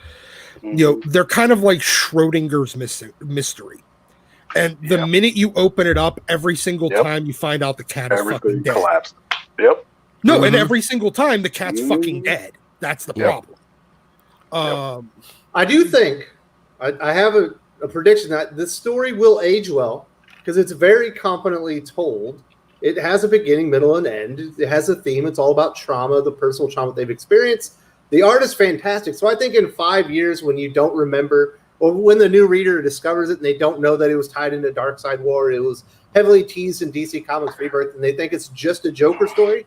they're kind of like Schrodinger's mystery. And the minute you open it up, every single time you find out the cat is fucking dead. Collapsed. Yep. No, and every single time the cat's fucking dead. That's the problem. I do think I have a prediction that this story will age well because it's very competently told. It has a beginning, middle, and end. It has a theme. It's all about trauma, the personal trauma they've experienced. The art is fantastic. So I think in 5 years, when you don't remember, or when the new reader discovers it and they don't know that it was tied into Darkseid War, it was heavily teased in DC Comics Rebirth, and they think it's just a Joker story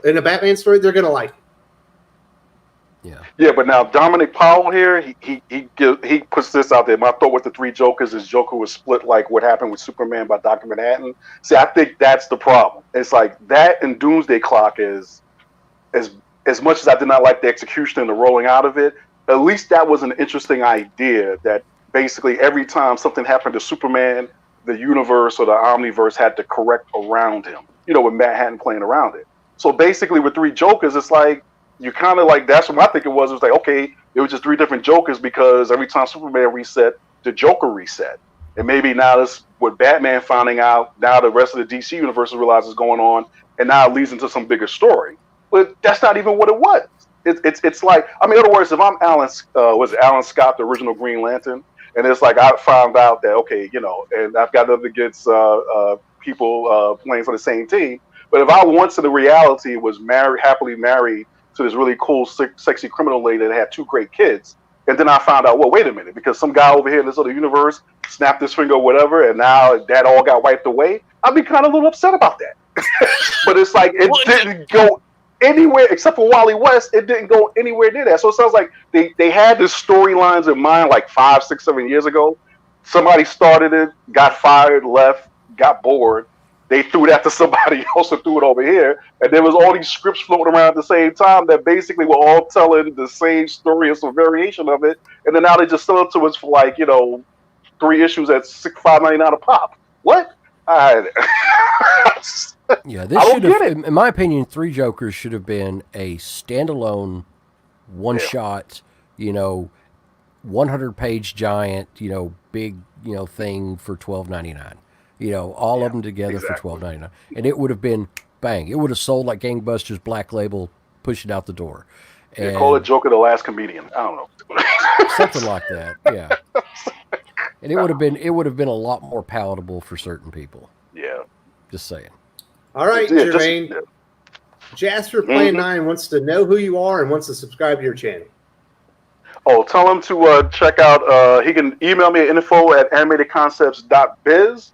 and a Batman story, they're going to like it. Yeah, but now Dominic Powell here, he puts this out there. My thought with the three Jokers is Joker was split like what happened with Superman by Dr. Manhattan. See, I think that's the problem. It's like that and Doomsday Clock is as much as I did not like the execution and the rolling out of it, at least that was an interesting idea that basically every time something happened to Superman, the universe or the Omniverse had to correct around him, with Manhattan playing around it. So basically with three Jokers, it's like, you kind of like, that's what I think it was. It was like, okay, it was just three different Jokers because every time Superman reset, the Joker reset. And maybe now this, with Batman finding out, now the rest of the DC universe realizes going on, and now it leads into some bigger story. But that's not even what it was. It's like, I mean, in other words, if I'm Alan Scott, the original Green Lantern, and it's like I found out that, okay, and I've got nothing against people playing for the same team, but if I once in the reality was happily married to this really cool, sexy criminal lady that had two great kids. And then I found out, well, wait a minute, because some guy over here in this other universe snapped his finger or whatever, and now that all got wiped away. I'd be kind of a little upset about that. But it's like, it didn't go anywhere, except for Wally West, it didn't go anywhere near that. So it sounds like they had the storylines in mind like 5, 6, 7 years ago. Somebody started it, got fired, left, got bored. They threw that to somebody else and threw it over here. And there was all these scripts floating around at the same time that basically were all telling the same story or some variation of it. And then now they just sell it to us for like, 3 issues at $5.99 a pop. What? Yeah, this should have, in my opinion, Three Jokers should have been a standalone, one-shot, 100-page giant, big, thing for $12.99. All of them together for $12.99, and it would have been bang. It would have sold like gangbusters. Black Label, push it out the door. And call it Joker the Last Comedian. I don't know, something like that. Yeah, and it would have been a lot more palatable for certain people. Yeah, just saying. All right, Jermaine. Jasper Play 9 wants to know who you are and wants to subscribe to your channel. Oh, tell him to check out. He can email me at info@animatedconcepts.biz.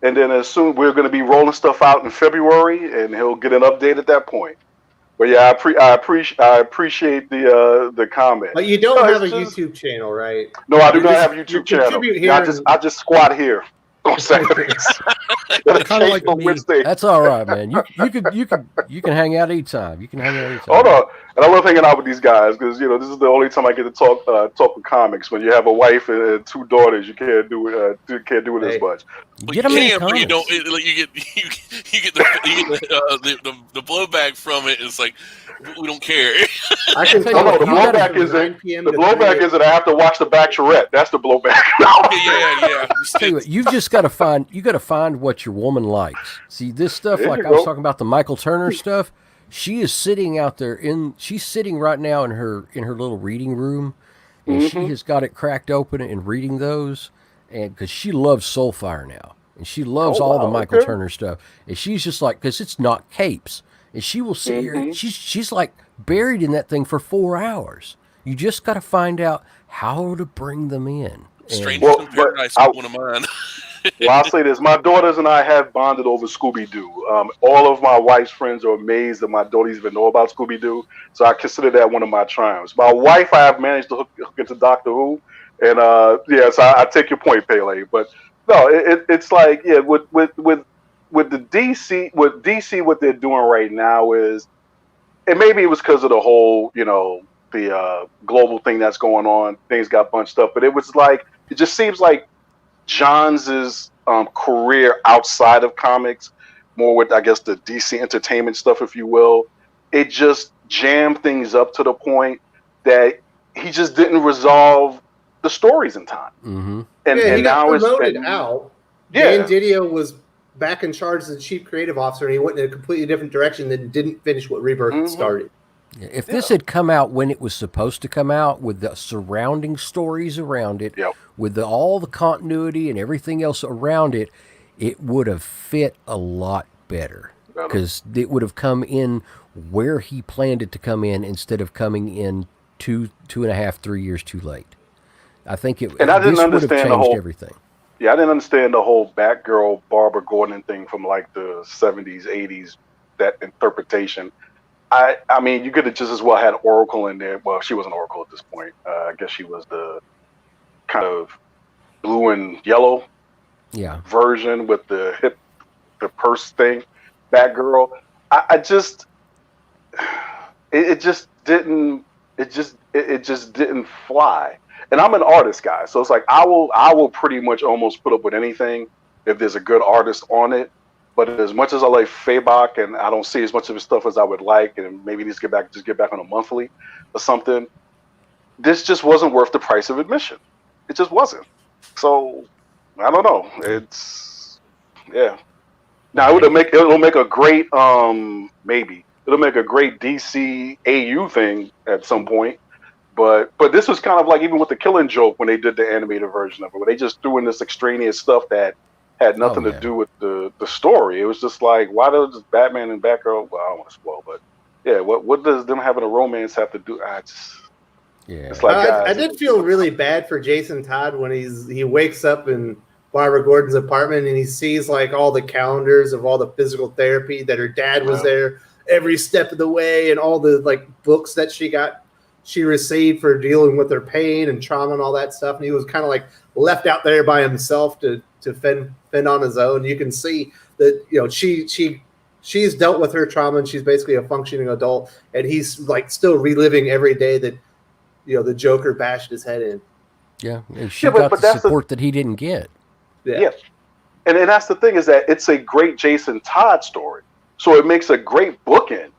And then as soon we're going to be rolling stuff out in February, and he'll get an update at that point. But yeah, I appreciate the comment. But you don't have a YouTube channel, right? No, I do not have a YouTube channel. I just squat here on Saturdays. Kind of like Wednesday. That's all right, man. You can hang out anytime. Hold on. And I love hanging out with these guys because this is the only time I get to talk with comics. When you have a wife and 2 daughters, you can't do it. As much. Get them in but you don't. You get the blowback from it. It's like we don't care. I can the blowback isn't I have to watch The Bachelorette. That's the blowback. Yeah. Tell you what, you got to find what your woman likes. See this stuff, like I was talking about the Michael Turner stuff. She is sitting out there she's sitting right now in her little reading room, and she has got it cracked open and reading those, and because she loves Soulfire now, and she loves all the Michael Turner stuff, and she's just like, because it's not capes, and she will sit here, and she's like buried in that thing for 4 hours. You just got to find out how to bring them in. Strangers in Paradise is one of mine. Well, I'll say this. My daughters and I have bonded over Scooby-Doo. All of my wife's friends are amazed that my daughters even know about Scooby-Doo, so I consider that one of my triumphs. My wife, I have managed to hook into Doctor Who, and so I take your point, Pele. But no, it's like, with the DC, what they're doing right now is, and maybe it was because of the whole, the global thing that's going on, things got bunched up, but it just seems like John's career outside of comics, more with, I guess, the DC entertainment stuff, if you will, it just jammed things up to the point that he just didn't resolve the stories in time. Mm-hmm. And he got promoted out. Dan Didio was back in charge as the chief creative officer, and he went in a completely different direction and didn't finish what Rebirth started. If this had come out when it was supposed to come out, with the surrounding stories around it, with all the continuity and everything else around it, it would have fit a lot better. Because it would have come in where he planned it to come in instead of coming in 2.5, 3 years too late. I think it. And I didn't understand the whole everything. Yeah, I didn't understand the whole Batgirl Barbara Gordon thing from like the 70s, 80s. That interpretation. I mean, you could have just as well had Oracle in there. Well, she wasn't Oracle at this point. I guess she was the kind of blue and yellow version with the purse thing. Batgirl. I just, it just didn't fly. And I'm an artist guy, so it's like I will pretty much almost put up with anything if there's a good artist on it. But as much as I like Fabok and I don't see as much of his stuff as I would like, and maybe needs to get back on a monthly or something, this just wasn't worth the price of admission. It just wasn't. So I don't know. Now it'll make a great maybe it'll make a great DC AU thing at some point. But this was kind of like even with the Killing Joke when they did the animated version of it, where they just threw in this extraneous stuff that had nothing to do with the story. It was just like, why does Batman and Batgirl? Well, I don't want to spoil, but yeah, what does them having a romance have to do? It's like I did feel really bad for Jason Todd when he wakes up in Barbara Gordon's apartment and he sees like all the calendars of all the physical therapy that her dad was there every step of the way, and all the like books that she received for dealing with her pain and trauma and all that stuff. And he was kind of like left out there by himself to fend on his own. You can see that, you know, she's dealt with her trauma and she's basically a functioning adult, and he's like still reliving every day that, you know, the Joker bashed his head in. Yeah, and she got the support that he didn't get. Yeah. And that's the thing, is that it's a great Jason Todd story. So it makes a great bookend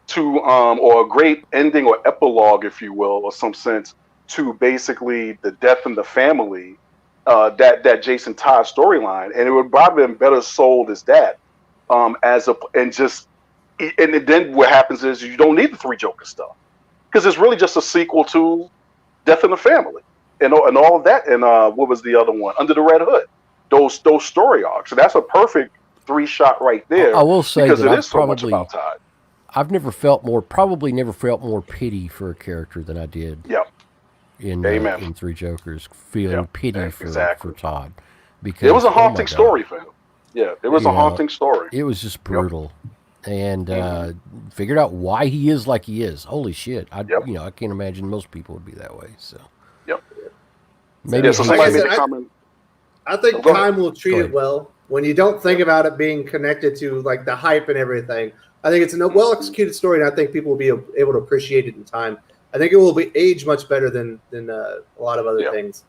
to or a great ending or epilogue, if you will, or some sense, to basically the death in the family, that Jason Todd storyline. And it would probably have been better sold as that. And then what happens is you don't need the Three Joker stuff, because it's really just a sequel to Death in the Family and all of that. And what was the other one? Under the Red Hood. Those story arcs. So that's a perfect 3-shot right there. I will say because that it is so much about Todd. I've never felt more pity for a character than I did. Yep. In Three Jokers, feeling pity for Todd, because it was a haunting story for him. Yeah, it was a haunting story. It was just brutal, and figured out why he is like he is. Holy shit! I can't imagine most people would be that way. So, maybe. So like I think time will treat it well when you don't think about it being connected to like the hype and everything. I think it's a well executed story, and I think people will be able to appreciate it in time. I think it will be age much better than a lot of other things.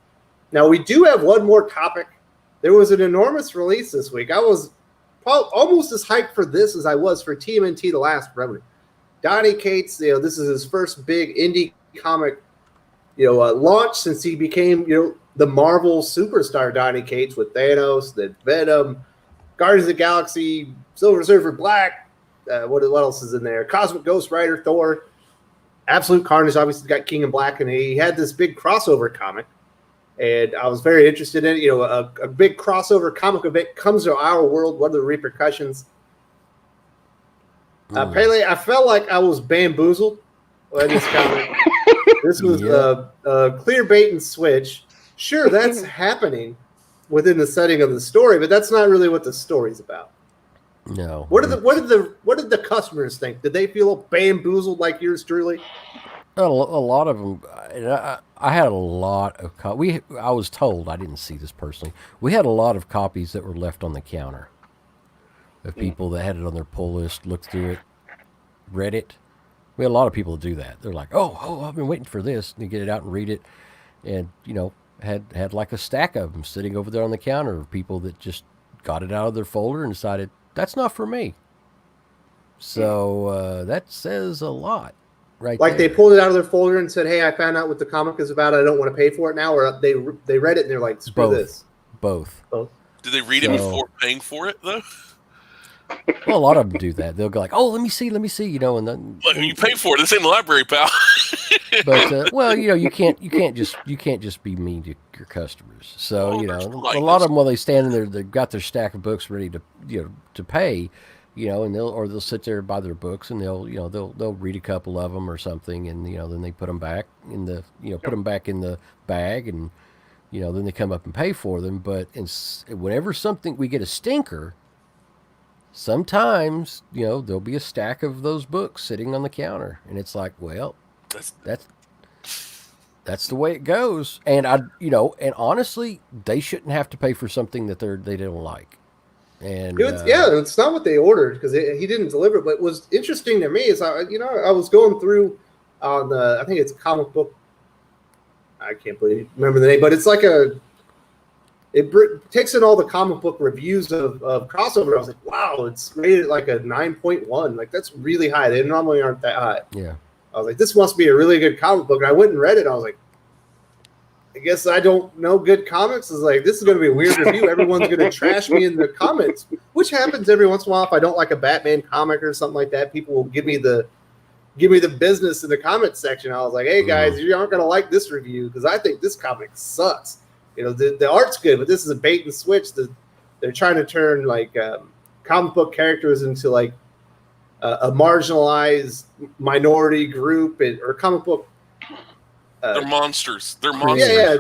Now, we do have one more topic. There was an enormous release this week. I was almost as hyped for this as I was for TMNT The Last Remnant. Donny Cates, this is his first big indie comic, launch since he became, the Marvel superstar Donny Cates with Thanos, then Venom, Guardians of the Galaxy, Silver Surfer Black. What else is in there? Cosmic Ghost Rider, Thor. Absolute Carnage obviously got King in Black, and he had this big crossover comic, and I was very interested in it. A big crossover comic event comes to our world. What are the repercussions? Pele, I felt like I was bamboozled by this comic. This was a clear bait and switch. Sure, that's happening within the setting of the story, but that's not really what the story's about. No. What did the customers think? Did they feel bamboozled like yours truly? A lot of them. I had a lot of I was told, I didn't see this personally. We had a lot of copies that were left on the counter of people that had it on their pull list, looked through it, read it. We had a lot of people do that. They're like, oh, I've been waiting for this, and you get it out and read it, and had like a stack of them sitting over there on the counter of people that just got it out of their folder and decided, that's not for me. So that says a lot, right? Like there. They pulled it out of their folder and said, "Hey, I found out what the comic is about. I don't want to pay for it now." Or they read it and they're like, "Screw this." Both. Did they read it before paying for it though? Well, a lot of them do that. They'll go like, "Oh, let me see," and then you pay for it. This ain't the library, pal. But you can't just be mean to your customers. So a lot of them, while they stand in there, they've got their stack of books ready to pay, and they'll sit there by their books and they'll read a couple of them or something, and then they put them back in the put them back in the bag, and then they come up and pay for them. But whenever we get a stinker, sometimes, there'll be a stack of those books sitting on the counter, and it's like, well, That's that's the way it goes. And and honestly, they shouldn't have to pay for something that they don't like. And it's not what they ordered because he didn't deliver. But what's interesting to me is, I was going through on I think it's comic book. I can't remember the name, but it's like it takes in all the comic book reviews of crossover. I was like, wow, it's rated like a 9.1. Like, that's really high. They normally aren't that high. Yeah. I was like, this must be a really good comic book. And I went and read it. I was like, I guess I don't know good comics. It's like, this is going to be a weird review. Everyone's going to trash me in the comments, which happens every once in a while. If I don't like a Batman comic or something like that, people will give me the business in the comments section. I was like, hey guys, you aren't going to like this review because I think this comic sucks. The art's good, but this is a bait and switch. They're trying to turn like comic book characters into like a marginalized minority group or comic book. They're monsters. They're monsters. Yeah.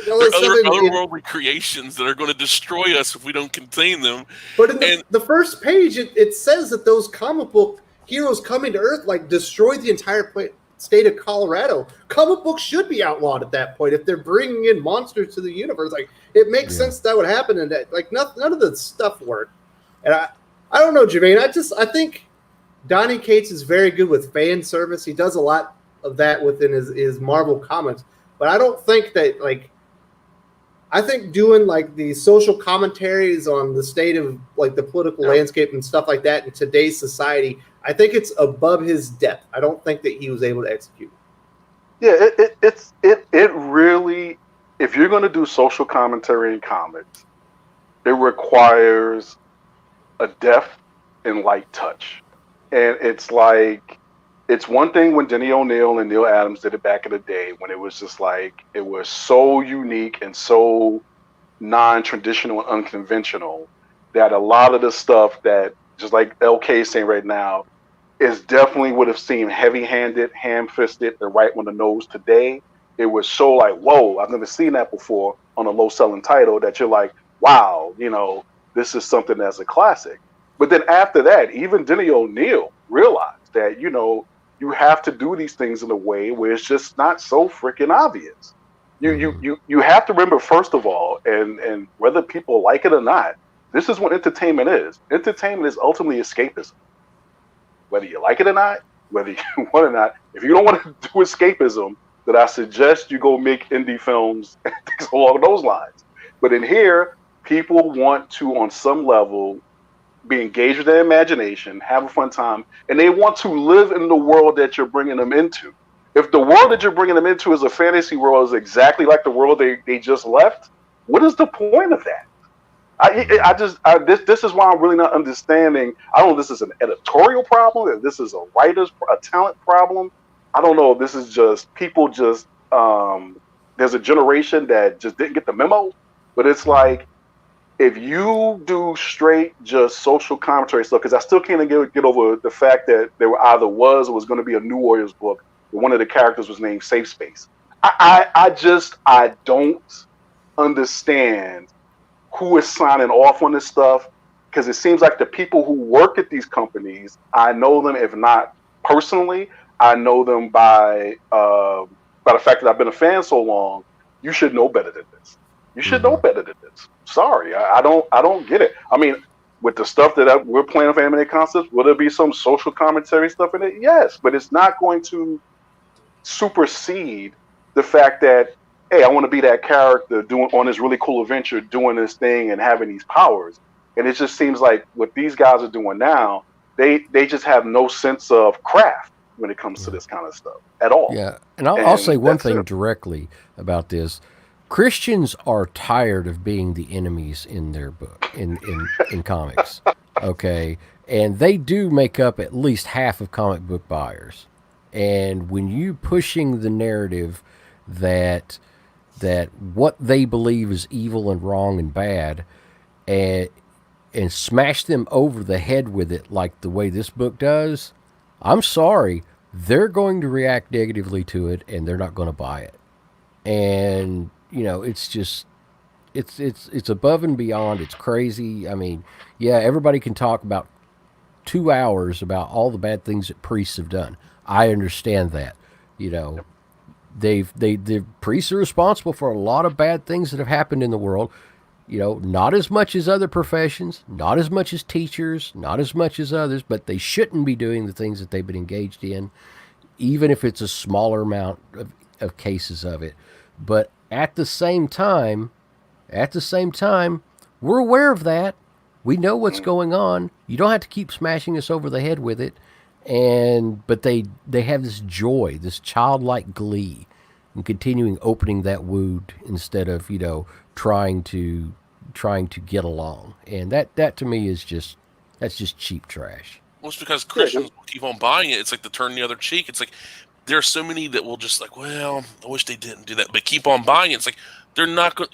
They're otherworldly creations that are going to destroy us if we don't contain them. But in the first page, it says that those comic book heroes coming to Earth like destroyed the entire state of Colorado. Comic books should be outlawed at that point if they're bringing in monsters to the universe. Like, it makes sense that would happen, and that like none of the stuff worked. And I don't know, Jermaine. I think Donny Cates is very good with fan service. He does a lot of that within his Marvel comics, but I don't think that like. I think doing like the social commentaries on the state of like the political landscape and stuff like that in today's society, I think it's above his depth. I don't think that he was able to execute. Yeah, it really, if you're going to do social commentary in comics, it requires a deft and light touch. And it's like, it's one thing when Denny O'Neil and Neil Adams did it back in the day when it was just like, it was so unique and so non-traditional and unconventional that a lot of the stuff that, just like LK is saying right now, is definitely would have seemed heavy-handed, ham-fisted, and right on the nose today. It was so like, whoa, I've never seen that before on a low-selling title that you're like, wow, this is something that's a classic. But then after that, even Denny O'Neil realized that, you have to do these things in a way where it's just not so freaking obvious. You have to remember, first of all, and whether people like it or not, this is what entertainment is. Entertainment is ultimately escapism. Whether you like it or not, whether you want it or not, if you don't want to do escapism, then I suggest you go make indie films and things along those lines. But in here, people want to, on some level, be engaged with their imagination, have a fun time, and they want to live in the world that you're bringing them into. If the world that you're bringing them into is a fantasy world, is exactly like the world they just left, what is the point of that? This is why I'm really not understanding. I don't know if this is an editorial problem, if this is a talent problem. I don't know if this is just people there's a generation that just didn't get the memo, but it's like, if you do straight just social commentary stuff, because I still can't get over the fact that there either was or was going to be a New Warriors book where one of the characters was named Safe Space. I don't understand who is signing off on this stuff, because it seems like the people who work at these companies, I know them, if not personally, I know them by the fact that I've been a fan so long. You should know better than this. You should know better than this. Sorry, I don't get it. I mean, with the stuff that we're playing with Anime Concepts, will there be some social commentary stuff in it? Yes, but it's not going to supersede the fact that, hey, I want to be that character doing on this really cool adventure, doing this thing and having these powers. And it just seems like what these guys are doing now, they just have no sense of craft when it comes to this kind of stuff at all. Yeah, and I'll say one thing directly about this. Christians are tired of being the enemies in their book, in comics, okay? And they do make up at least half of comic book buyers. And when you pushing the narrative that what they believe is evil and wrong and bad, and smash them over the head with it like the way this book does, I'm sorry, they're going to react negatively to it, and they're not going to buy it. And it's just, it's above and beyond. It's crazy. I mean, yeah, everybody can talk about 2 hours about all the bad things that priests have done. I understand that. You know, the priests are responsible for a lot of bad things that have happened in the world. You know, not as much as other professions, not as much as teachers, not as much as others, but they shouldn't be doing the things that they've been engaged in, even if it's a smaller amount of cases of it. But at the same time, we're aware of that. We know what's going on. You don't have to keep smashing us over the head with it. But they have this joy, this childlike glee in continuing opening that wound instead of, you know, trying to get along. And that to me is just cheap trash. Well, it's because Christians will keep on buying it. It's like to turn the other cheek. It's like there are so many that will just like, well, I wish they didn't do that, but keep on buying it. It's like they're not going.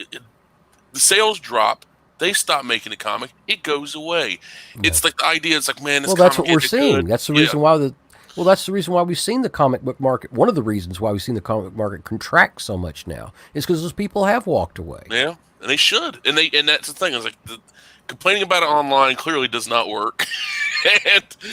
The sales drop. They stop making a comic. It goes away. Yeah. It's like the idea. It's like, man, this that's what comic we're seeing. good. That's the reason why that's the reason why we've seen the comic book market. One of the reasons why we've seen the comic book market contract so much now is because those people have walked away. Yeah, and they should. And that's the thing. It's like complaining about it online clearly does not work.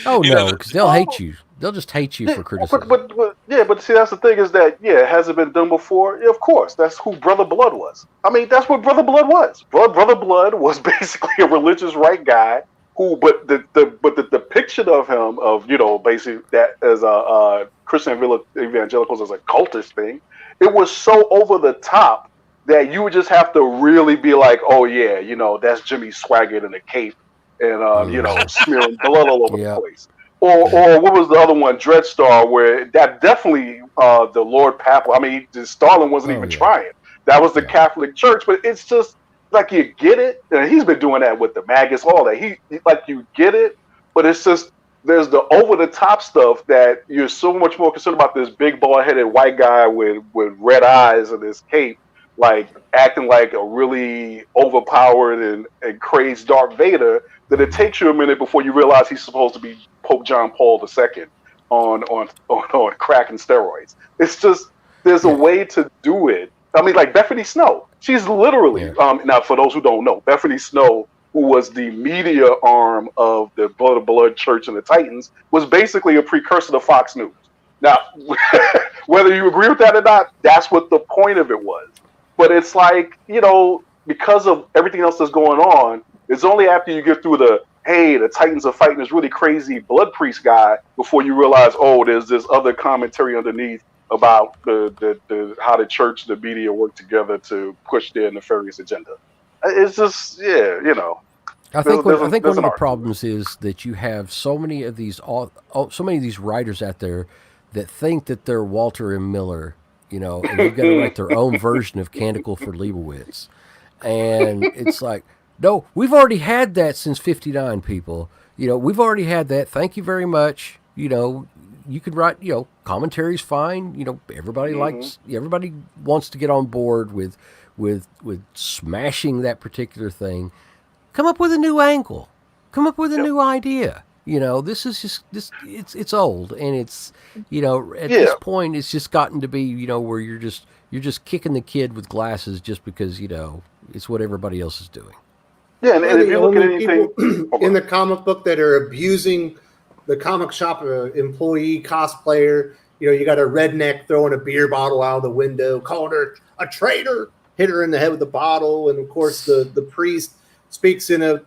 No, because they'll hate you. They'll just hate you for criticism. But see, that's the thing is that has it been done before? Yeah, of course, that's who Brother Blood was. I mean, that's what Brother Blood was. Brother Blood was basically a religious right guy who, but the depiction of him of basically that as a Christian evangelicals as a cultist thing, it was so over the top that you would just have to really be like, oh yeah, that's Jimmy Swaggart in a cape and smearing blood all over the place. Or what was the other one, Dreadstar, where that definitely the Lord Papal. I mean, Stalin wasn't even trying. That was the Catholic Church, but it's just like you get it. And he's been doing that with the maggots, all that. He like you get it, but it's just there's the over the top stuff that you're so much more concerned about this big bald headed white guy with red eyes and this cape, like acting like a really overpowered and crazed Darth Vader, that it takes you a minute before you realize he's supposed to be Pope John Paul II on crack and steroids. It's just there's a way to do it. I mean, like Bethany Snow, she's literally now for those who don't know, Bethany Snow, who was the media arm of the Blood Church and the Titans, was basically a precursor to Fox News. Now, whether you agree with that or not, that's what the point of it was. But it's like, because of everything else that's going on, it's only after you get through the Titans are fighting this really crazy blood priest guy before you realize, there's this other commentary underneath about the how the church, the media work together to push their nefarious agenda. It's just, I think one of the problems is that you have so many of these writers out there that think that they're Walter M. Miller, and they've got to write their own version of Canticle for Leibowitz, and it's like, no, we've already had that since '59, people. We've already had that. Thank you very much. You could write, commentary's fine. Everybody everybody wants to get on board with smashing that particular thing. Come up with a new angle. Come up with a new idea. This is just it's old, and it's at this point it's just gotten to be where you're just kicking the kid with glasses just because it's what everybody else is doing. Yeah, and if you look at anything in the comic book that are abusing the comic shop employee cosplayer, you got a redneck throwing a beer bottle out of the window, calling her a traitor, hit her in the head with the bottle, and of course the priest speaks in a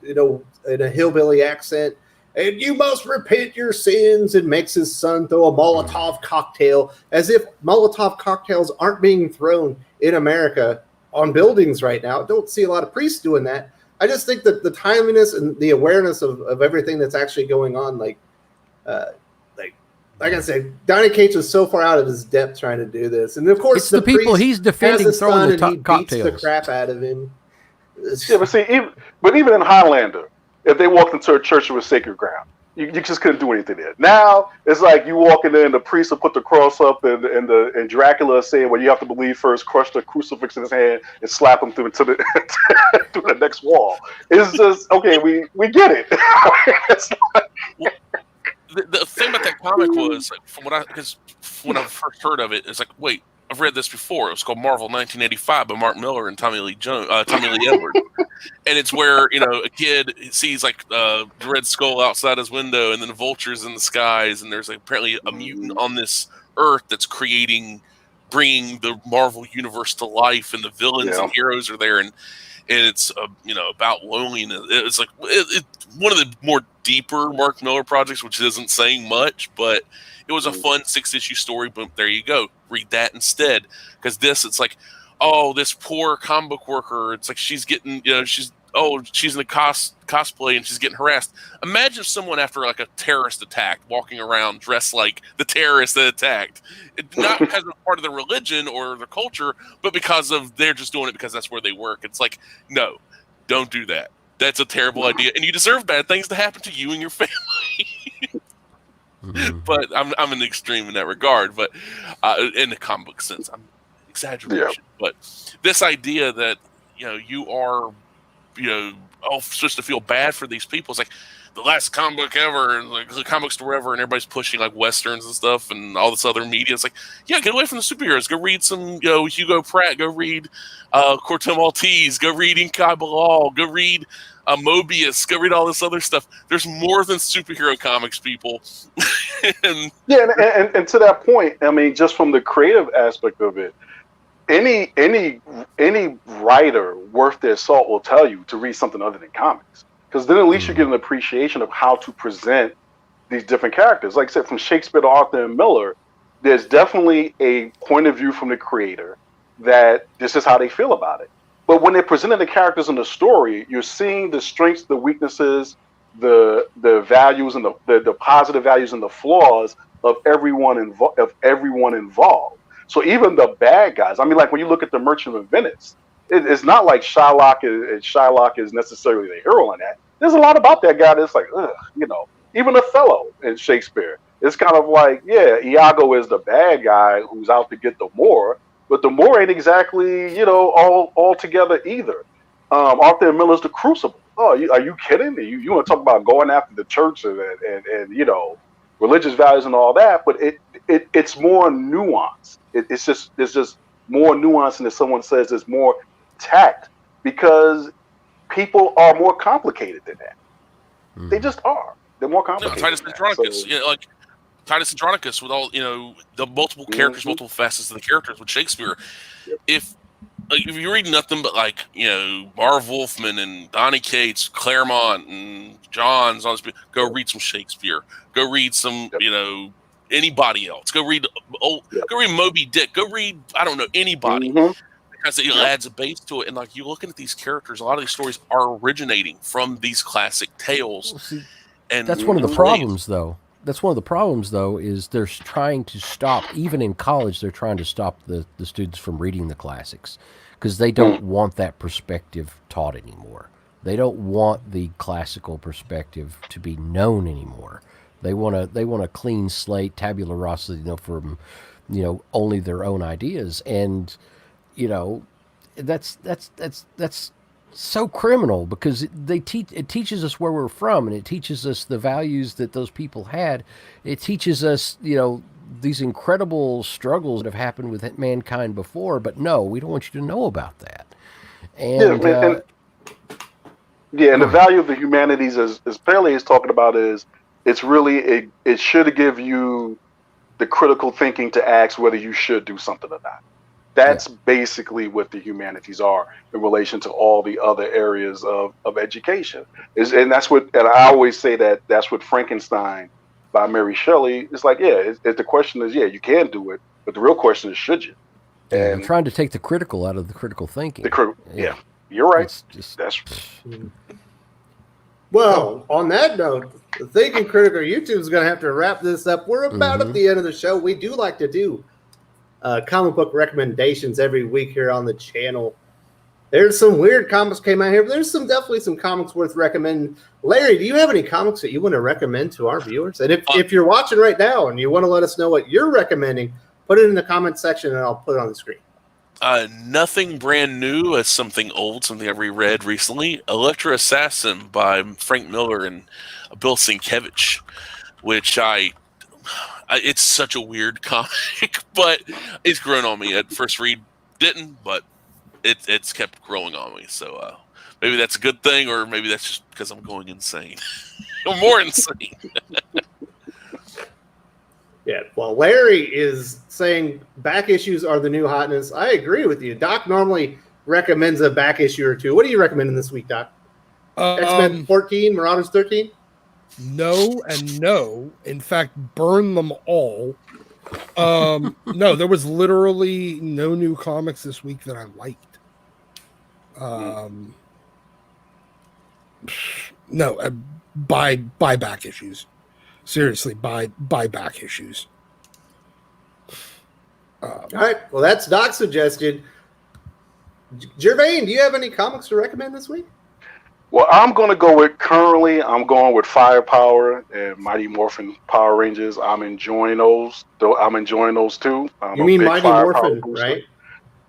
hillbilly accent, and you must repent your sins, and makes his son throw a Molotov cocktail, as if Molotov cocktails aren't being thrown in America on buildings right now. I don't see a lot of priests doing that. I just think that the timeliness and the awareness of everything that's actually going on, like I said, Donny Cates was so far out of his depth trying to do this, and of course it's the people he's defending throwing the cocktails. Beats the crap out of him. Yeah, but see, even in Highlander, if they walked into a church that was sacred ground, you just couldn't do anything there. Now it's like you walk in there and the priest will put the cross up, and Dracula is saying, "Well, you have to believe first." Crush the crucifix in his hand and slap him through to the through the next wall. It's just okay. We get it. The thing about that comic was, like, because when I first heard of it, it's like, wait, I've read this before. It was called Marvel 1985 by Mark Miller and Tommy Lee Edwards. And it's where, a kid sees like the Red Skull outside his window and then vultures in the skies. And there's apparently a mutant on this Earth that's bringing the Marvel universe to life, and the villains and heroes are there. And it's, about loneliness. It's like one of the more deeper Mark Miller projects, which isn't saying much, but it was a fun 6-issue story. But there you go. Read that instead. Because it's like, oh, this poor comic book worker. It's like she's getting, she's in a cosplay and she's getting harassed. Imagine if someone after like a terrorist attack walking around dressed like the terrorist that attacked. Not because of part of their religion or their culture, but because of they're just doing it because that's where they work. It's like, no, don't do that. That's a terrible idea. And you deserve bad things to happen to you and your family. But I'm an extreme in that regard. But in the comic book sense, I'm exaggeration. Yeah. But this idea that, you are, supposed to feel bad for these people. It's like the last comic book ever, and like the comic store ever, and everybody's pushing like westerns and stuff and all this other media. It's like, yeah, get away from the superheroes. Go read some, Hugo Pratt. Go read Corto Maltese. Go read Inkai Bilal. Go read Mobius. Go read all this other stuff. There's more than superhero comics, people. and to that point, I mean, just from the creative aspect of it, any writer worth their salt will tell you to read something other than comics, because then at least you get an appreciation of how to present these different characters. Like I said, from Shakespeare to Arthur and Miller, there's definitely a point of view from the creator that this is how they feel about it. But when they're presenting the characters in the story, you're seeing the strengths, the weaknesses, the values, and the positive values and the flaws of everyone involved. So even the bad guys, I mean, like when you look at the Merchant of Venice, it's not like Shylock is necessarily the hero in that. There's a lot about that guy that's like, even Othello in Shakespeare. It's kind of like, yeah, Iago is the bad guy who's out to get the Moor, but the Moor ain't exactly, all together either. Arthur Miller's The Crucible. Oh, are you kidding? You want to talk about going after the church and religious values and all that, but it's more nuanced. There's just more nuance, and if someone says there's more tact, because people are more complicated than that. They just are. They're more complicated. Titus Andronicus, like Titus Andronicus with all the multiple characters, multiple facets of the characters with Shakespeare. If you read nothing but Marv Wolfman and Donny Cates, Claremont and Johns, all this, go read some Shakespeare. Go read some anybody else. Go read Moby Dick. Go read anybody. Because it adds a base to it, and like you looking at these characters, a lot of these stories are originating from these classic tales. And that's one of the problems, though. That's one of the problems, though, is they're trying to stop, even in college, they're trying to stop the students from reading the classics because they don't want that perspective taught anymore. They don't want the classical perspective to be known anymore. They want a clean slate, tabula rasa, from only their own ideas, and that's so criminal because it teaches us where we're from, and it teaches us the values that those people had. It teaches us, these incredible struggles that have happened with mankind before, but no, we don't want you to know about that. And the value of the humanities, as Paley is talking about, is it's really it should give you the critical thinking to ask whether you should do something or not. That's basically what the humanities are in relation to all the other areas of education. And I always say that's what Frankenstein by Mary Shelley is like. Yeah, the question is, you can do it, but the real question is, should you? And I'm trying to take the critical out of the critical thinking. You're right. Well, on that note, the Thinking Critical YouTube is going to have to wrap this up. We're about at the end of the show. We do like to do comic book recommendations every week here on the channel. There's some weird comics came out here, but there's definitely some comics worth recommending. Larry, do you have any comics that you want to recommend to our viewers? And if you're watching right now and you want to let us know what you're recommending, put it in the comment section and I'll put it on the screen. Nothing brand new, as something old, something I reread recently. Electra Assassin by Frank Miller and Bill Sienkiewicz, which I It's such a weird comic, but it's grown on me. At first read, didn't, but it's kept growing on me. So maybe that's a good thing, or maybe that's just because I'm going insane, or more insane. Yeah, well, Larry is saying back issues are the new hotness. I agree with you. Doc normally recommends a back issue or two. What are you recommending this week, Doc? X-Men 14, Marauders 13? No and no. In fact, burn them all. No, there was literally no new comics this week that I liked. No, buy back issues. Seriously, buy back issues. All right. Well, that's Doc's suggestion. Gervain, do you have any comics to recommend this week? Well, I'm going with Firepower and Mighty Morphin Power Rangers. I'm enjoying those. I'm enjoying those too. You mean Mighty Morphin, right?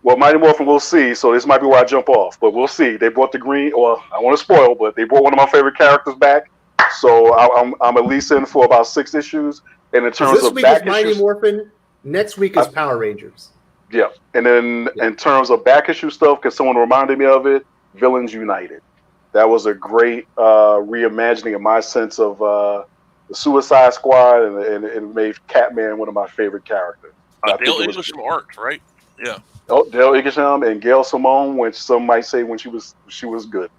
Well, Mighty Morphin, we'll see. So this might be where I jump off, but we'll see. They brought the green. Well, I want to spoil, but they brought one of my favorite characters back. So I'm at least in for about 6 issues. And in terms this of week back is Mighty issues, Morphin. Next week is Power Rangers. Yeah, and then in terms of back issue stuff, because someone reminded me of it, Villains United. That was a great reimagining of my sense of the Suicide Squad, and it made Catman one of my favorite characters. Dale Englisham art, right? Yeah. Oh, Dale Englisham and Gail Simone, which some might say when she was good.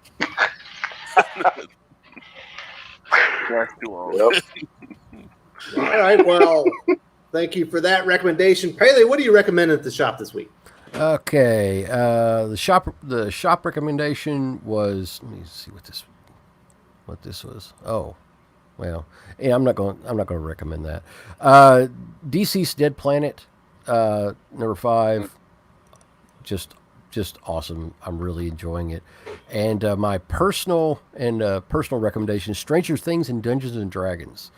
That's too long. Yep. All right. Well, thank you for that recommendation. Pele, what do you recommend at the shop this week? Okay, the shop recommendation was. Let me see what this was. Oh, well, yeah, I'm not going to recommend that. DC's Dead Planet, number 5, just awesome. I'm really enjoying it. And my personal recommendation is Stranger Things and Dungeons and Dragons.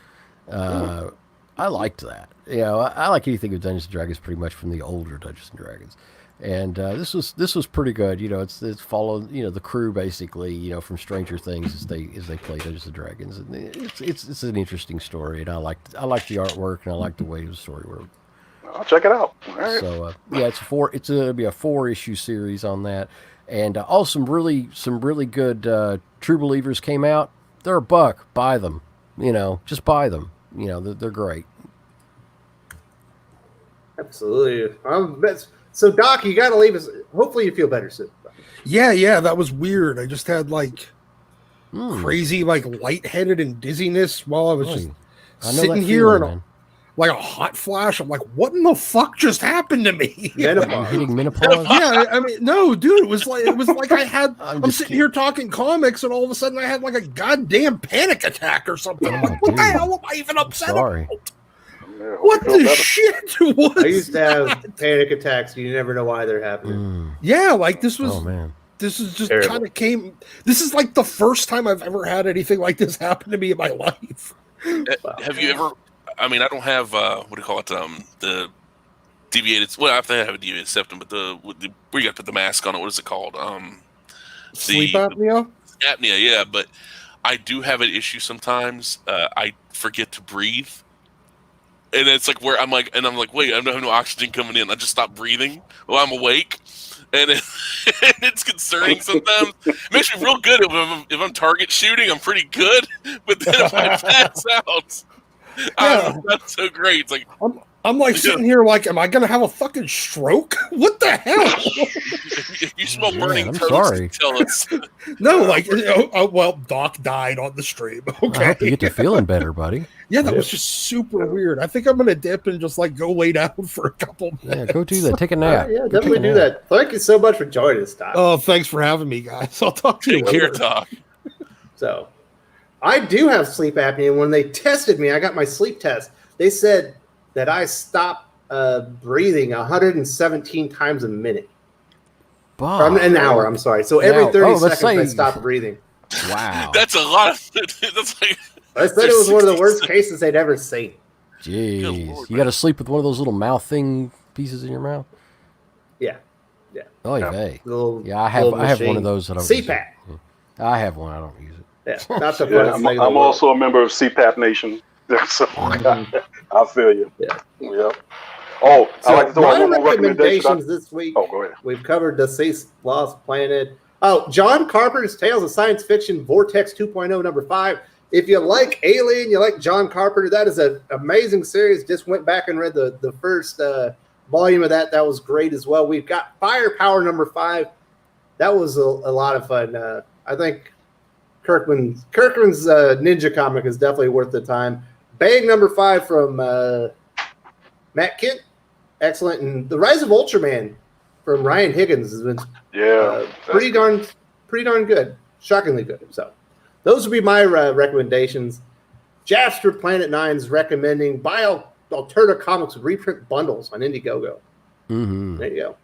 I liked that. I like anything with Dungeons and Dragons pretty much from the older Dungeons and Dragons. And this was pretty good. It's followed the crew basically from Stranger Things as they play Dungeons and Dragons. And it's an interesting story, and I like the artwork, and I like the way the story worked. I'll check it out. All right. So it'll be a 4-issue series on that, and also some really good True Believers came out. They're $1. Buy them. Just buy them. They're great. Absolutely. So, Doc, you got to leave us. Hopefully, you feel better soon. Yeah, that was weird. I just had crazy lightheaded and dizziness while I was just sitting here and like a hot flash. I'm like, what in the fuck just happened to me? Menopause. Hitting menopause? Yeah, I mean, no, dude, it was like I'm sitting here talking comics, and all of a sudden I had like a goddamn panic attack or something. I'm like, what the hell am I even upset about? What the shit was I used to have panic attacks. You never know why they're happening. Yeah, this was. Oh man. This is just Terrible. kind of came. This is like the first time I've ever had anything like this happen to me in my life. Have you ever? I mean, I don't have what do you call it? The deviated. Well, I think I have a deviated septum, but where you got to put the mask on it. What is it called? Sleep apnea. Apnea, yeah. But I do have an issue sometimes. I forget to breathe. And it's like where I'm like, wait, I don't have no oxygen coming in. I just stop breathing while I'm awake, and it's concerning sometimes. It makes me real good if I'm target shooting. I'm pretty good, but then if I pass out, that's so great. It's like I'm like sitting here like, am I gonna have a fucking stroke? What the hell? if you smell burning I'm toast, sorry. tell us. No, well, Doc died on the stream. Okay, I hope you get to feeling better, buddy. Yeah, that was just super weird. I think I'm gonna dip and just go lay down for a couple minutes. Yeah, go do that. Take a nap. Yeah, definitely do that. Thank you so much for joining us, Doc. Oh, thanks for having me, guys. I'll talk to you Take care, later. Doc. So, I do have sleep apnea. When they tested me, I got my sleep test. They said that I stop breathing 117 times a minute. Bob. An hour, I'm sorry. So every 30 let's seconds, say- I stop breathing. Wow. That's a lot of. That's like. I said it was one of the worst cases they'd ever seen. Jeez. Lord, You got to sleep with one of those little mouth thing pieces in your mouth? Yeah. Oh, yeah. Little, Yeah, I have one machine. of those. That I don't use CPAP. it. I have one. I don't use it. Yeah, not the Yeah, funnest thing in the I'm world. also a member of CPAP Nation. So, I feel you. Yeah. Yep. Oh, So I like to throw out my one more recommendation. recommendations this week. Oh, go ahead. We've covered Deceased Lost Planet. Oh, John Carpenter's Tales of Science Fiction Vortex 2.0 number 5. If you like Alien, you like John Carpenter, that is an amazing series. Just went back and read the first volume of that. That was great as well. We've got Firepower number 5. That was a lot of fun. I think Kirkman's Ninja comic is definitely worth the time. Bang number 5 from Matt Kent, excellent. And The Rise of Ultraman from Ryan Higgins has been pretty darn good, shockingly good. So those would be my recommendations. Jasper Planet 9's recommending buy Alterna Comics reprint bundles on Indiegogo. Mm-hmm. There you go.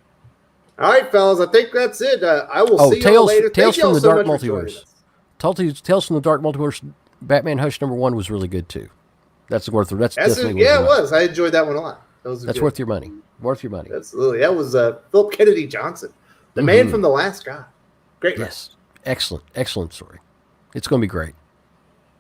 All right, fellas, I think that's it. I will see you later. Tales Thank from you the all Dark so much for joining Multiverse. us. Tales from the Dark Multiverse. Batman Hush number 1 was really good too. That's worth. That's definitely worth yeah, your it money. was. I enjoyed that one a lot. That's good. Worth your money. Worth your money. Absolutely. That was Philip Kennedy Johnson, the man from The Last God. Great. Yes. Excellent. Excellent story. It's going to be great.